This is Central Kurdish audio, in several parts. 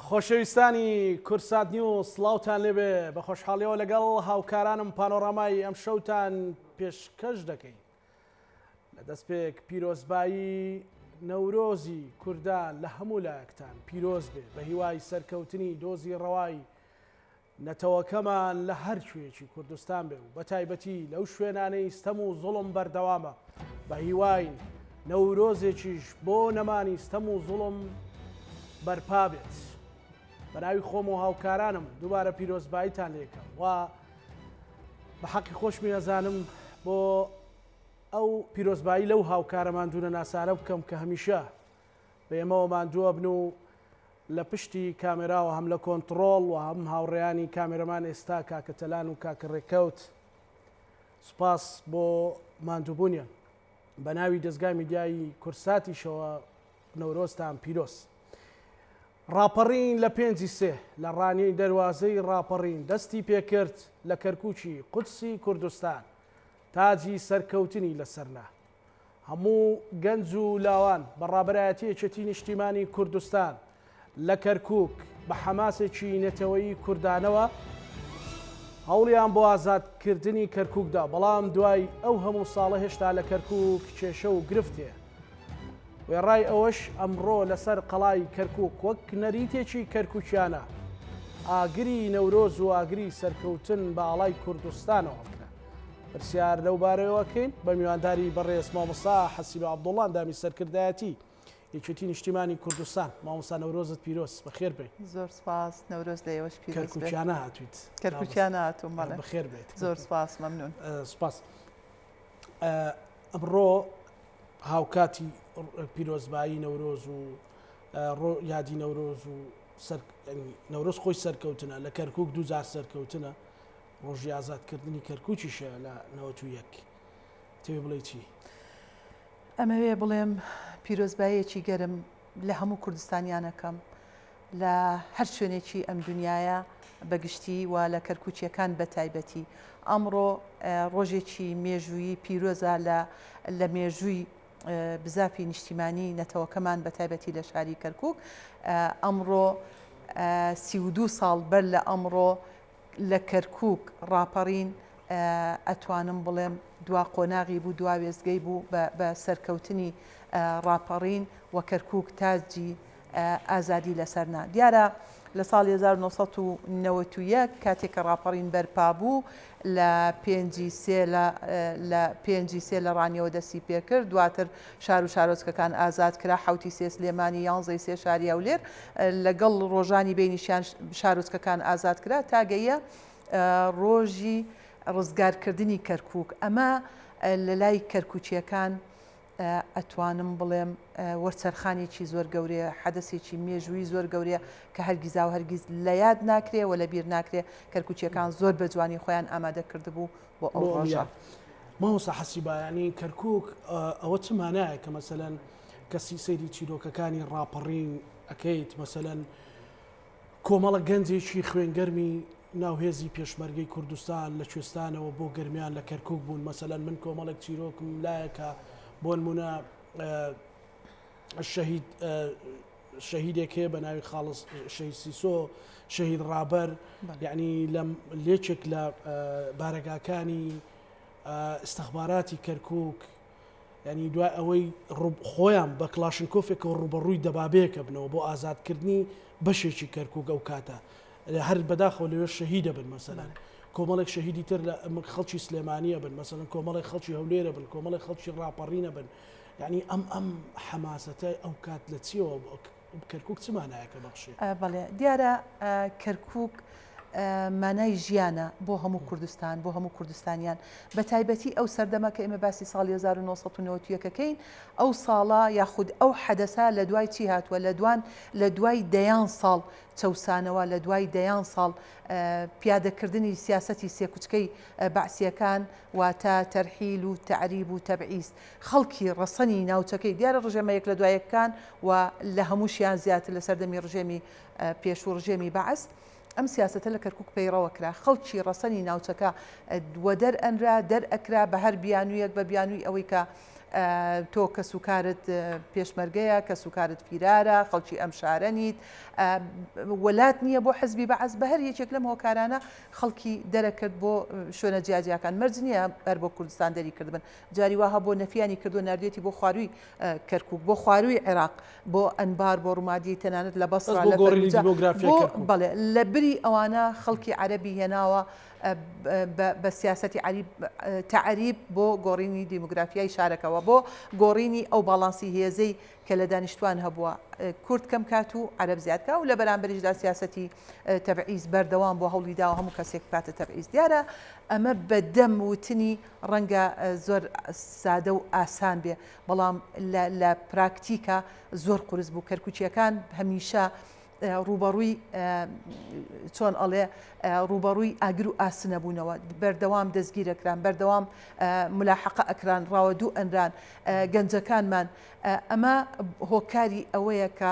خۆشەویستانی کورسات نیوز سڵاوتان لێبێ بە خۆشحاڵیەوە لەگەڵ هاوکارانم پانۆڕامای ئەم شەوتان پێشکەش دەکەین لە دەستپێک پیرۆزبایی نەورۆزی کوردان لە هەموو لایەکتان پیرۆز بێ بە هیوای سەرکەوتنی دۆزی ڕەوای نەتەوەکەمان لە هەر کوێکی کوردستان بێ و بە تایبەتی لەو شوێنانەی ستەم و زوڵم بەردەوامە بە هیوای نەورۆزێکیش بۆ نەمانی ستەم و زوڵم بەرپا بێت. بەناوی خۆم و هاوکارانم دووبارە پیرۆزباییتان لێکەم و بە حەقی خۆشمی ئەزانم بۆ ئەو پیرۆزبایی لەو هاوکارەمان دوونە ناسارە بکەم کە هەمیشە بە ئێمەوە ماندووە بن و لە پشتی کامێراوە هەم لە کۆنتڕۆڵ و هەم هاوڕێیانی کامێرەمان ئێستا کاکە تەلان و کاکە ڕێکەوت سوپاس بۆ ماندووبوونیان بە ناوی دەستگای میدیایی کورساتیشەوە نەورۆزتان پیرۆز. ڕاپەڕین لە پێنجی سێ لە ڕانیەی دەواازەی ڕاپەڕین دەستی پێکرد لە کەرکووکی قودسی کوردستان تاجی سەرکەوتنی لەسەرنا هەموو گەنج و لاوان بە ڕابەرایەتی یەکێتی نیشتیمانی کوردستان لە کەرکووک بە حەماسێکی نەتەوەیی کوردانەوە هەوڵیان بۆ ئازادکردنی کەرکووکدا بەڵام دوای ئەو هەموو ساڵە هێشتا لە کەرکووک کێشە و گرفتێ وێڕای ئەوەش ئەمڕۆ لەسەر قەڵای کەرکووک وەک نەریتێکی کەرکووکیانە ئاگری نەورۆز و ئاگری سەرکەوتن بە ئاڵای کوردستانەوە بکرا. پرسیار لەوبارەوەکەین بە میوانداری بەڕێز مامۆستا حەسیب عەبدوڵڵا ئەندامی سەرکردایەتی یەکێتی نیشتیمانی کوردستان. مامۆستا نەورۆزت پیرۆز بەخێر بێت. زۆر سپاس نەورۆز لە ئێوەش پیرۆز بێت. کەرکووکیانە هاتوویت. کەرکووکیانە هاتووم بەڵێ. بەخێر بێت. زۆر سپاس مەمنون. سپاس. ئەمڕۆ هاوکاتی پیرۆزبایی نەورۆز و یادی نەورۆز و نەورۆز خۆی سەرکەوتنە لە کەرکووک 2000 سەرکەوتنە ڕۆژی ئازادکردنی کەرکووکیشە لە 91 تێ بڵێ چی؟ ئەمەوێ بڵێم پیرۆزباییەکی گەرم لە هەموو کوردستانیانەکەم لە هەر شوێنێکی ئەم دنیاە بەگشتی و لە کەرکووچیەکان بە تایبەتی. ئەمڕۆ ڕۆژێکی مێژووی پیرۆزە لە مێژووی بزافی نیشتیمانی نەتەوەکەمان بە تایبەتی لە شاری کەرکووک. ئەمڕۆ 32 ساڵ بەر لە ئەمڕۆ لە کەرکووک ڕاپەڕین ئەتوانم بڵێم دوا قۆناغی بوو دوا وێزگەی بوو بە سەرکەوتنی ڕاپەڕین و کەرکووک تاجی ئازادی لەسەرنا. دیارە لە ساڵی 1991 کاتێک کە ڕاپەڕین بەرپا بوو لە پێنجی سێ لە ڕانیەوە دەستی پێکرد دواتر شار و شارۆچکەکان ئازاد کرا حوتی سێ سلێمانی 11 شاری هەولێر لەگەڵ ڕۆژانی بینیشیان شارۆچکەکان ئازاد کرا تاگەیە ڕۆژی ڕزگارکردنی کەرکووک. ئەمە لە لای کەرکووچیەکان ئەتوانم بڵێم وەرچەرخانێکی زۆر گەورەیە حەدەسێکی مێژووی زۆر گەورەیە کە هەرگیزا و هەرگیز لە یاد ناکرێ و لە بیر ناکرێ کەرکووچیەکان زۆر بە جوانی خۆیان ئامادە کردبوو بۆ ئەو ڕۆژە. مامۆستا حەسیبایانی کەرکووک ئەوە چ مانایە کە مەسەلەن کەسی سەیری چیرۆکەکانی ڕاپەڕین ئەکەیت مەسەلەن کۆمەڵە گەنجێکی خوێنگەرمی ناوهێزی پێشمەرگەی کوردستان لە کوێستانەوە بۆ گەرمیان لە کەرکووک بوون مەسەلەن من کۆمەڵێک چیرۆکم لایەکە بۆ نمونە شەهیدێک هەیە بە ناوی خاڵس شەهید سیسۆ شەهید ڕابەر یعنی لێچێک لە بارەگاکانی ئستەخباراتی کەرکووک ینی دوای ئەوەی خۆیان بە کلاشنکۆفێکەوە ڕوبەڕووی دەبابەیەکە بنەوە بۆ ئازادکردنی بەشێکی کەرکووک ئەو کاتە هەر بەداخەوە لەوێ شەهیدە بن مەسەلەن کۆمەڵێک شەهیدی تر لە خەڵکی سلێمانیە بن مەسەلەن کۆمەڵی خەڵکی هەولێرە بن کۆمەڵی خەڵکی ڕاپەڕینە بن یعنی ئەم حەماسەتە ئەو کات لە چیەوە کەرکووک چ مانایەکە بەخشێ؟ بەڵێ دیارە کەرکووک مانای ژیانە بۆ هەموو کوردستان بۆ هەموو کوردستانیان بە تایبەتی ئەو سەردەمە کە ئێمە باسی ساڵی 1990ەکەین ئەو ساڵە یاخود ئەو حەدەسە لە دوای چی هاتووە لە دوای دەیان ساڵ چەوسانەوە لە دوای دەیان ساڵ پیادەکردنی سیاسەتی سێکوچکەی بەعسیەکان واتە تەرحیل و تەعریب و تەبعیز خەڵکی ڕەسەنی ناوچەکەی دیارە ڕژێمەیەک لە دوایەکان و لە هەمووشیان زیاتر لە سەردەمی ڕژێمی پێشوو ڕژێمی بەعس ئەم سیاسەتە لە کەرکووک پەیڕەوە کرا خەڵکی ڕەسەنی ناوچەکە وە دەرئەنرا دەرئەکرا بە هەر بیانوویەک بە بیانووی ئەوەی کە تۆ کە سوکارت پێشمەرگەیە کە سوکارت پیرارە خەڵکی ئەم شارەنیت وەلات نییە بۆ حزبی بەعەز بە هەر یەکێک لەم هۆکارانە خەڵکی دەرەکرد بۆ شوێنە جیاجیاکان مەرج نییە هەر بۆ کوردستان دەری کردبن جاری وها بۆ نەفیانی کردو نردێتی بۆ خواروی کەرکووک بۆ خواروی عێراق بۆ ئەنبار بۆ ڕوومادی تەنانەت لە بەسڕ بڵێ لە بری ئەوانە خەڵکی عەرەبی هێناوە بە سیاسەتی تعریب بۆ گۆڕینی دیموگرافیای شارەکەەوە بۆ گۆڕینی ئەو باڵانسی هێزەی کە لە دانیشتوان هەبووە کورد کەم کات و عەرەب زیادکە و لە بەرامبەریشدا سیاسەتی تەبعیز بەردەوام بۆ هەوڵیدا و هەموو کەسێک کاتە تەبعیز دیارە ئەمە بەدەم وتنی ڕەنگە زۆر سادە و ئاسان بێ بەڵام لە پراکتیکە زۆر قورس بوو کەرکوچیەکان هەمیشە ڕوبەڕووی چۆن ئەڵێ ڕوبەڕووی ئاگر و ئاسنە بوونەوە بەردەوام دەستگیرەکران بەردەوام ملاحقە ئەکران ڕاوەدوو ئەنران گەنجەکانمان ئەمە هۆکاری ئەوەیە کە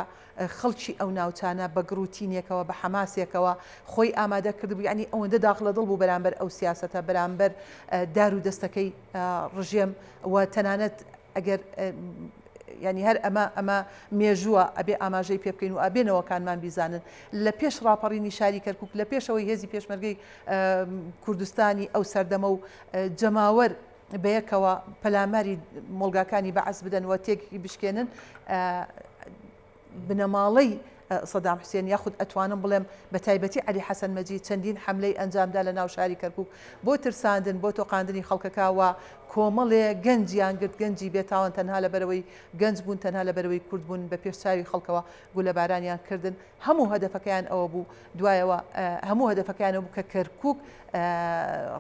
خەڵکی ئەو ناوچانە بە گروتینێکەوە بە حەماسێکەوە خۆی ئامادە کردبوو ینی ئەوەندە داخلە دڵ بوو بەرامبەر ئەو سیاسەتە بەرامبەر دار و دەستەکەی ڕژێم و تەنانەت ئەگەر ینی هەر ئەمە مێژووە ئەبێ ئاماژەی پێ بکەین و ئەبێنەوەکانمان بیزانن لە پێش ڕاپەڕینی شاری کەرکووک لە پێشەوەی هێزی پێشمەرگەی کوردستانی ئەو سەردەمە و جەماوەر بەیەکەوە پەلاماری مۆڵگاکانی بەعەز بدەن و تێکی بشکێنن بنەماڵەی سەدام حوسێن یاخود ئەتوانم بڵێم بە تایبەتی عەلی حەسەن مەجید چەندین حەملەی ئەنجامدا لە ناو شاری کەرکووک بۆ ترساندن بۆ تۆقاندنی خەڵکەکەوە کۆمەڵێ گەنجیان گرت گەنجی بێتاوان تەنها لە بەرەوەی گەنج بوون تەنها لە بەرەوەی کورد بوون بە پێشچاوی خەڵکەوە گولە بارانیان کردن هەموو هەدەفەکەیان ئەوە بوو دوایەوە هەموو هەدەفەکەیانە بوو کە کەرکووک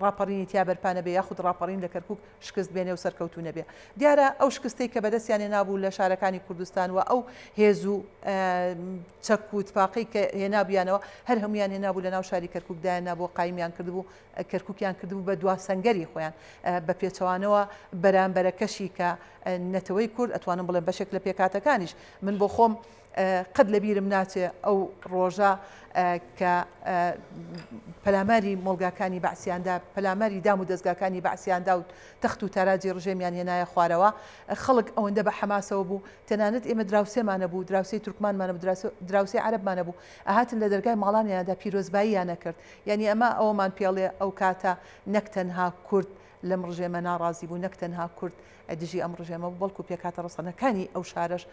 ڕاپەڕینی تیا بەرپانە بێ یاخود ڕاپەڕین لە کەرکووک شکست بێنێ و سەرکەوتو نەبێ دیارە ئەو شکستەی کە بەدەستیانێ نابوو لە شارەکانی کوردستان و ئەو هێز و چەک و اتفاقی کە هێنابیانەوە هەر هەمویان هێنابوو لە ناو شاری کەرکووکدایان بۆ قایمیان کردبوو کەرکووکیان کردبوو بە دوا سەنگەری خۆیان بە پێچەوانەوە بەرامبەرەکەشی کە نەتەوەی کورد ئەتوانم بڵێم بەشێک لە پێکاتەکانیش من بۆ خۆم قەت لە بیرم ناچێ ئەو ڕۆژە کە پەلاماری مۆڵگاکانی بەعسیاندا پەلاماری دام و دەستگاکانی بەعسیاندا و تەخت و تاراجی ڕژێمیان هێنایە خوارەوە خەڵک ئەوەندە بە حەماسەوە بوو تەنانەت ئێمە دراوسێمانە بوو دراوسەی تورکمانمانە دراوسەی عەرەبمانە بوو ئاهاتن لە دەرگای ماڵانیاندا پیرۆزباییانە کرد یعنی ئەمە ئەوەمان پێڵێ ئەو کاتە نەک تەنها کورد لەم ڕژێمە ناڕازی بوو نەک تەنها کورد دژی ئەم ڕژێمە بەڵکو پێکاتە ڕستەنەکانی ئەو شارەش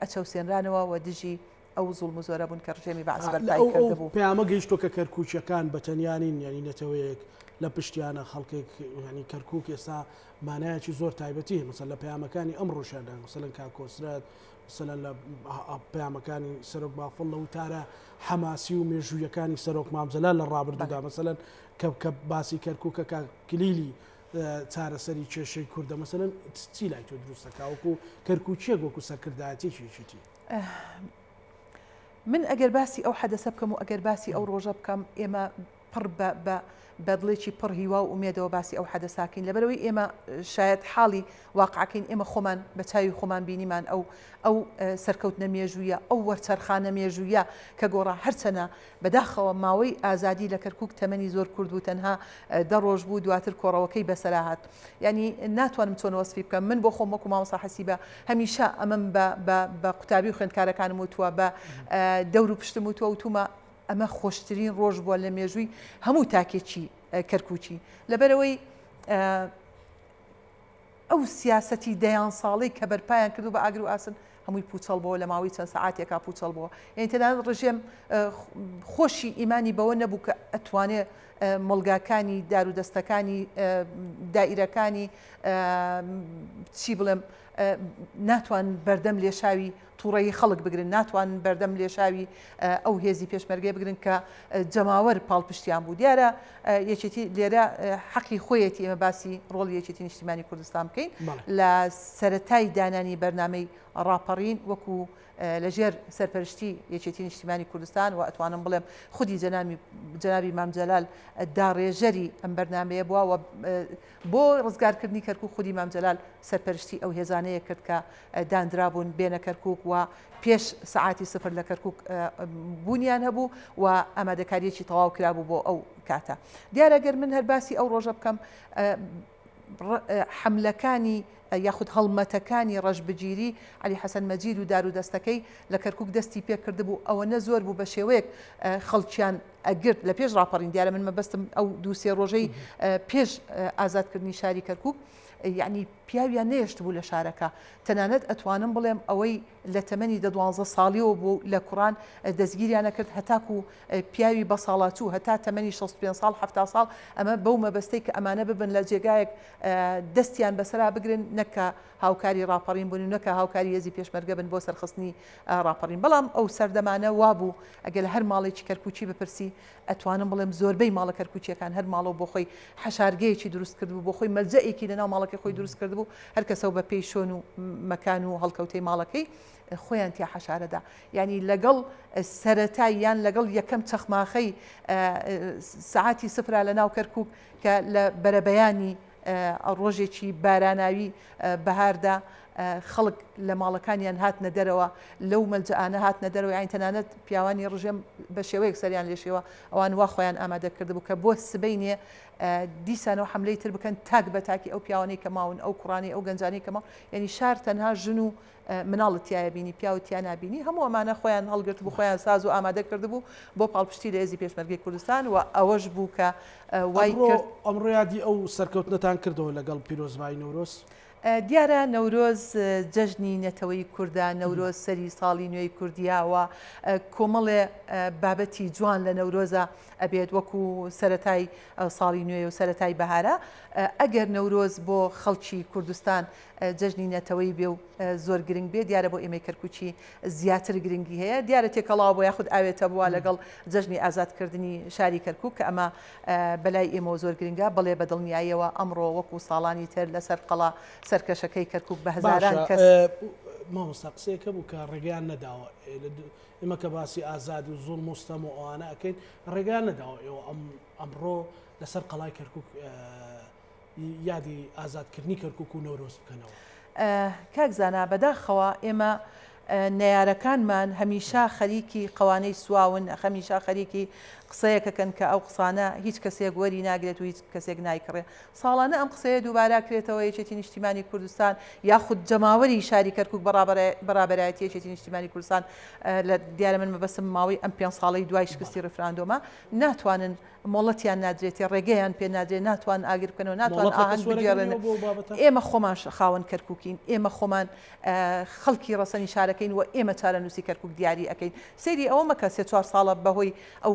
ئەچەوسێنرانەوە و دژی ئەو زوڵم و زۆرە بوون کە ڕژێمی بەعز بەردای کردبوو پەیامە گەیشتۆ کە کەرکووچیەکان بەتەنیانین یعنی نەتەوەیەک لە پشتیانە خەڵکێک ینی کەرکووک ئێستا مانایەکی زۆر تایبەتی مەسەن لە پەیامەکانی ئەم ڕۆژاندا مەسەلەن کاکۆسرەت مەسەلەن لە پەیامەکانی سەرۆک باڵ لە وتارە حەماسی و مێژوویەکانی سەرۆک مامزەلال لە ڕابردوودا مەسەلەن کە باسی کەرکووکە کلیلی چارەسەری کێشەی کوردە مەسەلەن چی لای تۆ دروستەکە وەکو کەرکووچیەک وەکو سەرکردایەتێکیشتی من ئەگەر باسی ئەو حەدەسە بکەم و ئەگەر باسی ئەو ڕۆژە بکەم ئێمە پڕ بەدڵێکی پڕ هیوا و ئومێدەوە باسی ئەو حەدەساکەین لەبەرەوەی ئێمە شاید حاڵی واقعەکەین ئێمە خۆمان بە چاوی خۆمان بینیمان ئەو سەرکەوتنە مێژوویە ئەو وەرچەرخانە مێژوویە کە گۆڕا هەرچەنە بەداخەوە ماوەی ئازادی لە کەرکووک تەمەنی زۆر کورد و تەنها دە ڕۆژ بوو دواتر کۆڕەوەکەی بەسەرا هات ینی ناتوانم چۆن وەسفی بکەم من بۆ خۆم وەکو مامۆستا حەسیبە هەمیشە ئەمەم بە قوتابی و خوێندکارەکانم وتووە بە دەور و پشتم وتووە وتومە ئەمە خۆشترین ڕۆژ بووە لە مێژووی هەموو تاکێکی کەرکووچی لەبەرەوەی ئەو سیاسەتی دەیان ساڵی کە بەرپایان کردو بە ئاگر و ئاسن هەمووی پوچەڵ بۆ لە ماوەی چەند سەعاتێکا پوچەڵ بووە یعنی تەنانەت ڕژێم خۆشی ئیمانی بەوە نەبوو کە ئەتوانێت مۆڵگاکانی دار و دەستەکانی دائیرەکانی چی بڵێم ناتوان بەردەم لێشاوی تووڕەیی خەڵک بگرن ناتوان بەردەم لێشاوی ئەو هێزی پێشمەرگەی بگرن کە جەماوەر پاڵپشتیان بوو دیارە یەکێتی لێرە حەقی خۆیەتی ئێمە باسی ڕۆڵی یەکێتی نیشتیمانی کوردستان بکەین لە سەرەتای دانانی بەرنامەی ڕاپەڕین وەکو لەژێر سەرپەرشتی یەکێتی نیشتیمانی کوردستان و ئەتوانم بڵێم خودی جەنابی مامجەلال داڕێژەری ئەم بەرنامەیە بووە و بۆ ڕزگارکردنی کەرکووک خودی مامجەلال سەرپەرشتی ئەو هێزانەیە کرد کە دانرابوون بێنە کەرکووک و پێش سەعاتی سفر لە کەرکووک بوونیان هەبوو و ئامادەکاریەکی تەواو کرابوو بۆ ئەو کاتە دیارە گەر من هەر باسی ئەو ڕۆژە بکەم حملەکانی یاخود هەڵمەتەکانی ڕەشبگیری علی حەسەن مەجید و دار و دەستەکەی لە کەرکووک دەستی پێ کردبوو ئەوەنە زۆر بوو بە شێوەیەک خەڵکیان ئەگرت لە پێش ڕاپەڕین دیارە من مەبەستم ئەو دووسێ ڕۆژەی پێش ئازادکردنی شاری کەرکووک یعنی پیاویان نێشت بوو لە شارەکە تەنانەت ئەتوانم بڵێم ئەوەی لە تەمەنی 12 ساڵیەوە بوو لە کوڕان دەستگیریانە کرد هەتاکو پیاوی بە ساڵاتوو هەتا تەمەنی 65 ساڵ 70 ساڵ ئەمە بەو مەبەستەی کە ئەمانە ببن لە جێگایەک دەستیان بەسەرا بگرن نەکە هاوکاری ڕاپەڕین بوون و نەکە هاوکاری هێزی پێشمەرگە بن بۆ سەرخستنی ڕاپەڕین بەڵام ئەو سەردەمانە وابوو ئەگەر لە هەر ماڵێکی کەرکوچی بپرسی ئەتوانم بڵێم زۆربەی ماڵە کەرکوچیەکان هەر ماڵەوە بۆ خۆی حەشارگەیەکی دروست کردبوو بۆ خۆی مەلجەیەکی لەناو ماڵەکەی خۆی دروست کردبوو هەر کەسە بە پێی شۆن و مەکان و هەڵکەوتەی ماڵەکەی خۆیان تیا حەشارەدا یعنی لەگەڵ سەرەتای یان لەگەڵ یەکەم چەخماخەی سعاتی سفرا لە ناو کەرکووک کە لە بەرەبەیانی ڕۆژێکی باراناوی بەهاردا خەڵک لە ماڵەکانیان هاتنە دەرەوە لەو مەلجەانە هاتنە دەرەوە یان تەنانەت پیاوانی ڕژێم بە شێوەیەک سەریان لێشێوە ئەوان وا خۆیان ئامادە کردبوو کە بۆ سبەینێ دیسانەوە حملەی تر بکەن تاک بە تاکی ئەو پیاوانەی کە ماون ئەو کوڕانی ئەو گەنجانەی کە ماون یعنی شار تەنها ژن و مناڵت تایە بینی پیا و تیا نبینی هەموو ئەمانە خۆیان هەڵگرت بوو خۆیان ساز و ئامادە کردبوو بۆ پاڵپشتی لە هێزی پێشمەرگەی کوردستان و ئەوەش بوو کە وای کرد ئەمڕۆ یادی ئەو سەرکەوتنەتان کردەوە لەگەڵ پیرۆزبای نەورۆز دیارە نەورۆز جەژنی نەتەوەی کووردا نەورۆز سەری ساڵی نوێی کوردیاوە کۆمەڵێ بابەتی جوان لە نەورۆزە ئەبێت وەکو سەرەتای ساڵی نوێ و سەرەتای بەهارە ئەگەر نەورۆز بۆ خەڵکی کوردستان جەژنی نەتەوەی بێ و زۆر گرنگ بێ دیارە بۆ ئێمەی کەرکوچی زیاتر گرنگی هەیە دیارە تێکەڵاو بۆ یاخود ئاوێتە بووە لەگەڵ جەژنی ئازادکردنی شاری کەرکووک کە ئەمە بەلای ئێمە زۆر گرنگە بەڵێ بەدڵنیاییەوە ئەمڕۆ وەکو ساڵانی تر لەسەر قەڵا سەرکەشەکەی کەرکووک بە هەزاران کەس مامۆستا قسەیەکە بوو کە ڕێگەیان نەداوە ئێمە کە باسی ئازاد و زوڵم مستەم و ئەوانە ئەەکەین ڕێگەیان نەداوە ئێوە ئەمڕۆ لەسەر قەڵای کەرکووک یادی ئازادکردنی کەرکووک و نەورۆز بکەنەوە کاکزانە بەداخەوە ئێمە نەیارەکانمان هەمیشا خەریکی قەوانەی سواون هەمیشا خەریکی قسەیەکەکەن کە ئەو قسانە هیچ کەسێک وەری ناگرێت و هیچ کەسێک نایکڕێ ساڵانە ئەم قسەیە دووبارە کرێتەوە یەکێتی نیشتیمانی کوردستان یاخود جەماوەری شاری کەرکووک بەرابەرایەتی یەکێتی نیشتیمانی کوردستان لە دیارە من مەبەستم ماوەی ئەم 5 ساڵەی دوای شکستی ڕفراندۆمە ناتوانن مۆڵەتیان نادرێتی ڕێگەیان پێ نادرێت ناتوان ئاگر بکەنەوە ناتوان ئاهەنگ بگێڕن ئێمە خۆمان خاوەن کەرکووکین ئێمە خۆمان خەڵکی ڕەسەنی شارەکەین و ئێمە چارەنووسی کەرکووک دیاری ئەەکەین سەیری ئەوە مەکە 3-4 ساڵە بەهۆی ئەو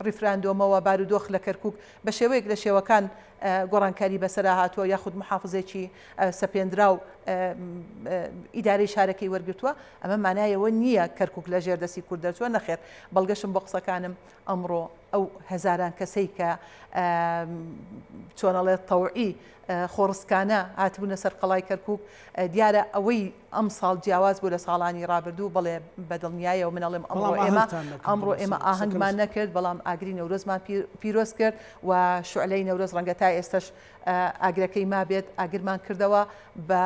ڕیفراندۆمەوە بارودۆخ لە کەرکووک بە شێوەیەک لە شێوەکان گۆڕانکاری بەسەرا هاتووە یاخود محافزێکی سەپێنرا و ئیدارەی شارەکەی وەرگتووە ئەمە مانایەوە نییە کەرکووک لە ژێردەستی کورد دەرچووە نەخێر بەڵگەشم بۆ قسەکانم ئەمڕۆ ئەو هەزاران کەسەی کە چۆنەڵێت تەوعی خۆڕسکانە هاتبوونە سەر قەڵای کەرکووک دیارە ئەوەی ئەم ساڵ جیاواز بوو لە ساڵانی ڕابردوو بەڵێ بەدڵنیایە و منەڵێم ئەمڕۆ ئێمە ئاهەنگمان نەکرد بەڵام ئاگری نەورۆزمان پیرۆز کرد و شعلەی نەورۆز ڕەنگە تا ئێستش ئاگرەکەی ما بێت ئاگرمان کردەوە بە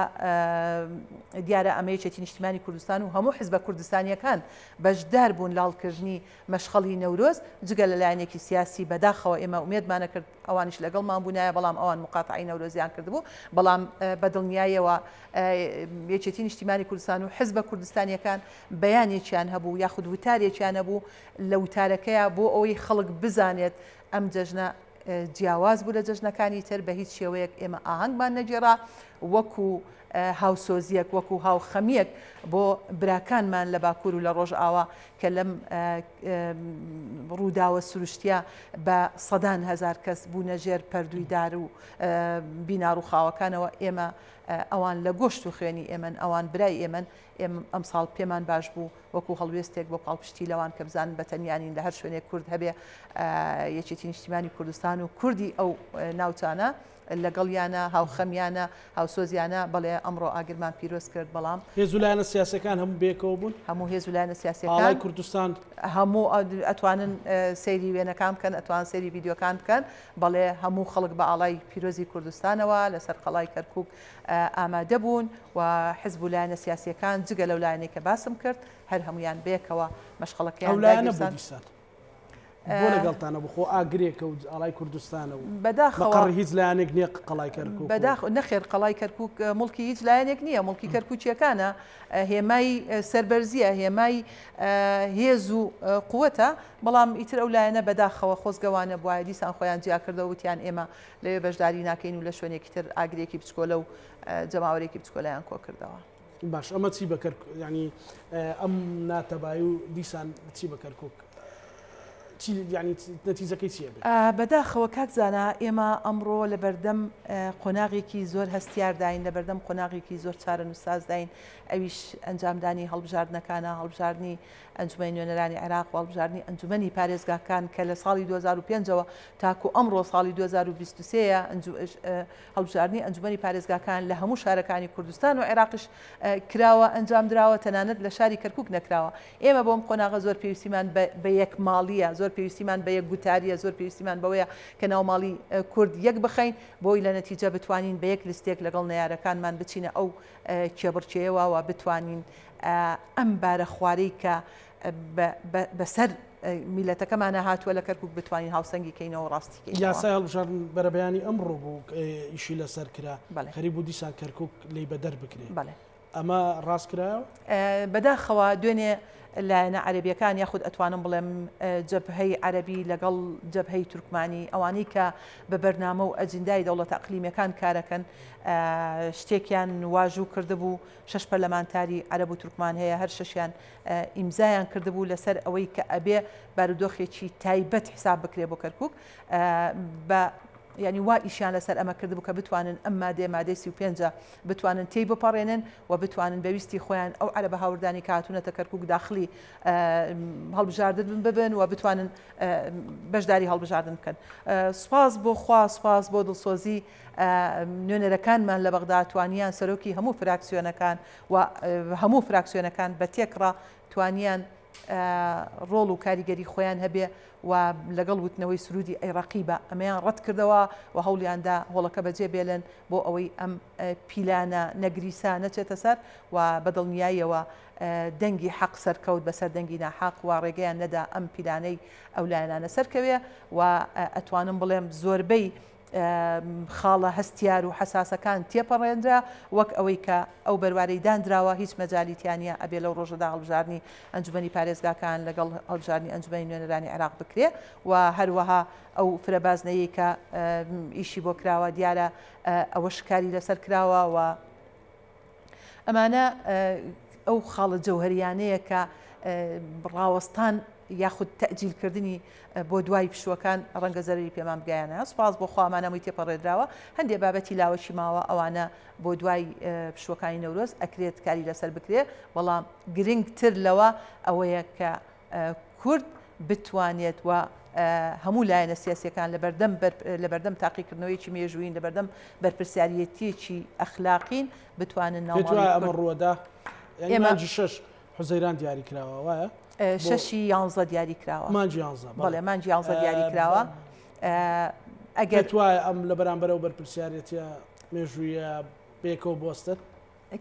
دیارە ئەمەیەکێتی نیشتیمانی کوردستان و هەموو حیزبە کوردستانیەکان بەشدار بوون لاڵکردنی مەشخەڵی نەورۆز جگە لەلایەنێکی سیاسی بەداخەوە ئێمە ئومێدمانە کرد ئەوانش لەگەڵمان بوونایە بەڵام ئەوان مقاتعی نەورۆزیان کردبوو بەڵام بەدڵنیایەوە یەکێتی نیشتیمانی کوردستان و حیزبە کوردستانیەکان بەیانێکیان هەبوو یاخود وتارێکیان هەبوو لە وتارەکەیە بۆ ئەوەی خەڵک بزانێت ئەم جەژنە جیاواز بوو لە جەژنەکانی تر بە هیچ شێوەیەک ئێمە ئاهەنگمان نەجێڕا وەکو هاوسۆزیەک وەکو هاوخەمیەک بۆ براکانمان لە باکوور و لە ڕۆژئاوا کە لەم ڕووداوە سروشتیا بە سەدان هەزار کەس بوونە ژێر پەردوویدار و بینار و خاوەکانەوە ئێمە ئەوان لە گۆشت و خوێنی ئێمن ئەوان برای ئێمن ئەم ساڵ پێمان باش بوو وەکو هەڵوێستێک بۆ پاڵپشتی لەوان کە بزانن بە تەنیانین لە هەر شوێنێک کورد هەبێ یەکێتی نیشتیمانی کوردستان و کوردی ئەو ناوچانە لەگەڵیانە هاوخەمیانە هاوسۆزیانە بەڵێ ئەمڕۆ ئاگرمان پیرۆز کرد بەڵام هێزولایەنە سیاسەکان هەموو بێکەوە بوون هەموو هێزولایەنە سیاسەکان کوردستان هەموو ئەتوانن سەیری وێنەکان بکەن ئەتوان سەیری ڤیددیۆکان بکەن بەڵێ هەموو خەڵک بە ئاڵای پیرۆزی کوردستانەوە لەسەر قەڵای کەرکووک ئامادە بوون و حیزبولایەنە سیاسیەکان جگە لەو لایەنێک کە باسم کرد هەر هەمویان بێکەوە مەشغەڵەکەیان بۆ لەگەڵتانە بخۆ ئاگرێکە و ئاڵای کوردستانە و بەداخەوە مەقڕ هیچ لایەنێک نییە قەڵای کەرکووک بەداخ نەخێر قەڵای کەرکووک مڵکی هیچ لایەنێک نییە مڵکی کەرکووچیەکانە هێمای سەربەرزیە هێمای هێز و قووەتە بەڵام ئیتر ئەو لایەنە بەداخەوە خۆزگەوانە بواە دیسان خۆیان جیا کردەوە وتیان ئێمە لەوێ بەشداری ناکەین و لە شوێنێکی تر ئاگرێکی بچکۆلە و جەماوەرێکی بچکۆلەیان کۆ کردەوە. باش ئەمە چی بەکەر ینی ئەم ناتەبایی و دیسان چی بە کەرکووک ینی نەتیجەکەی چیە بێت؟ بەداخەوە کاکزانە ئێمە ئەمڕۆ لە بەردەم قۆناغێکی زۆر هەستیارداین لە بەردەم قۆناغێکی زۆر چارە نووسازداین ئەویش ئەنجامدانی هەڵبژاردنەکانە هەڵبژاردننی ئەنجومەی نوێنەرانی عێراق و هەڵبژاردننی ئەنجومەنی پارێزگاکان کە لە ساڵی 2005ەوە تاکو ئەمڕۆ ساڵی 2023 هەڵبژاردننی ئەنجومەنی پارێزگاکان لە هەموو شارەکانی کوردستان و عێراقش کراوە ئەنجام درراوە تەنانەت لە شاری کەرکووک نەکراوە. ئێمە بۆم قۆناغە زۆر پێویستیمان بە یەک ماڵیە زۆر پێویستیمان بە یەک گوتاریە زۆر پێویستیمان بەوەیە کە ناوماڵی کورد یەک بخەین بۆی لە نەتیجە بتوانین بە یەک لستێک لەگەڵ نەیارەکانمان بچینە ئەو کێبڕچێەوە و بتوانین ئەم بارە خوارەی کە بەسەر میلەتەکەمانە هاتووە لە کەرکووک بتوانین هاوسەنگی کەینەوە ڕاستیکەین. یاسای هەڵبژاردن بەرەبەیانی ئەمڕۆ بوو ئیشی لەسەر کرا خەریب و دیسان کەرکووک لی بەدەر بکرێت. ئەمە ڕاستکرایە؟ بەداخەوە دوێنێ لایەنە عەرەبیەکان یاخود ئەتوانم بڵێم جەبهەی عەرەبی لەگەڵ جەبهەی تورکمانی ئەوانەی کە بە بەرنامە و ئەجندای دەوڵەتە ئەقلیمیەکان کارەکەن شتێکیان واژوو کردبوو 6 پەرلەمانتاری عەرەب و تورکمان هەیە هەر شەشیان ئیمزایان کردبوو لەسەر ئەوەی کە ئەبێ بارودۆخێکی تایبەت حساب بکرێ بۆ کەرکووک بە ینی وا ئیشیان لەسەر ئەمە کردبوو کە بتوانن ئەم مادەی 35 بتوانن تێی بپەڕێنن و بتوانن بەویستی خۆیان ئەو عەرەبە هاوردانی کاتونەتە کەرکووک داخلی هەڵبژاردن ببن و بتوانن بەشداری هەڵبژاردن بکەن. سوپاس بۆ خوا سوپاس بۆ دڵسۆزی نوێنەرەکانمان لە بەغدا توانیان سەرۆکی هەموو فراکسیۆنەکان و هەموو فراکسیۆنەکان بە تێکڕا توانیان ڕۆڵ و کاریگەری خۆیان هەبێ و لەگەڵ وتنەوەی سرودی عێراقی بە ئەمەیان ڕەت کردەوە و هەوڵیاندا هۆڵەکە بەجێ بێلن بۆ ئەوەی ئەم پیلانە نەگریسا نەچێتە سەر و بەدڵنیاییەوە دەنگی حەق سەرکەوت بەسەر دەنگی ناحەق و ڕێگەیان نەدا ئەم پیلانەی ئەو لایەنانە سەرکەوێ و ئەتوانم بڵێم زۆربەی خاڵە هەستیار و حساسەکان تێپەڕێنرا وەک ئەوەی کە ئەو بەروارەی دانراوە هیچ مەجالیتیانە ئەبێ لەو ڕۆژەدا هەڵبژاردننی ئەنجومەنی پارێزگاکان لەگەڵ هەڵبژاردننی ئەنجومەنی نوێنەرانی عێراق بکرێ و هەروەها ئەو فرەبازنەیە کە ئیشی بۆ کراوە دیارە ئەوە شکاری لەسەر کراوە و ئەمانە ئەو خاڵە جەوهریانەیە کە ڕاوەستان یاخود تەجیلکردنی بۆ دوای پشوەکان ڕەنگە زەرری پێمان بگایانە. سپاس بۆ خوامانەمەی تێپەڕێدراوە هەندێک بابەتی لاوەشی ماوە ئەوانە بۆ دوای پشوەکانی نەورۆز ئەکرێت کاری لەسەر بکرێ بەڵام گرنگتر لەوە ئەوەیە کە کورد بتوانێت و هەموو لایەنە سیاسیەکان لە بەردەم تاقیکردنەوەیکی مێژووین لە بەردەم بەرپرسیارەتیەکی ئەخلاقین بتوانن ئەمە ڕووەدا ئێمەجی 6 حوزەیران دیاری کراوە وایە؟ شەشی 11 دیاری کراوە بەڵێ مانجی 11 دیاری کراوە ئەگەر توایە ئەم لە بەرامبەر و بەرپرسیارەتە مێژوویە بێکەوە بۆستر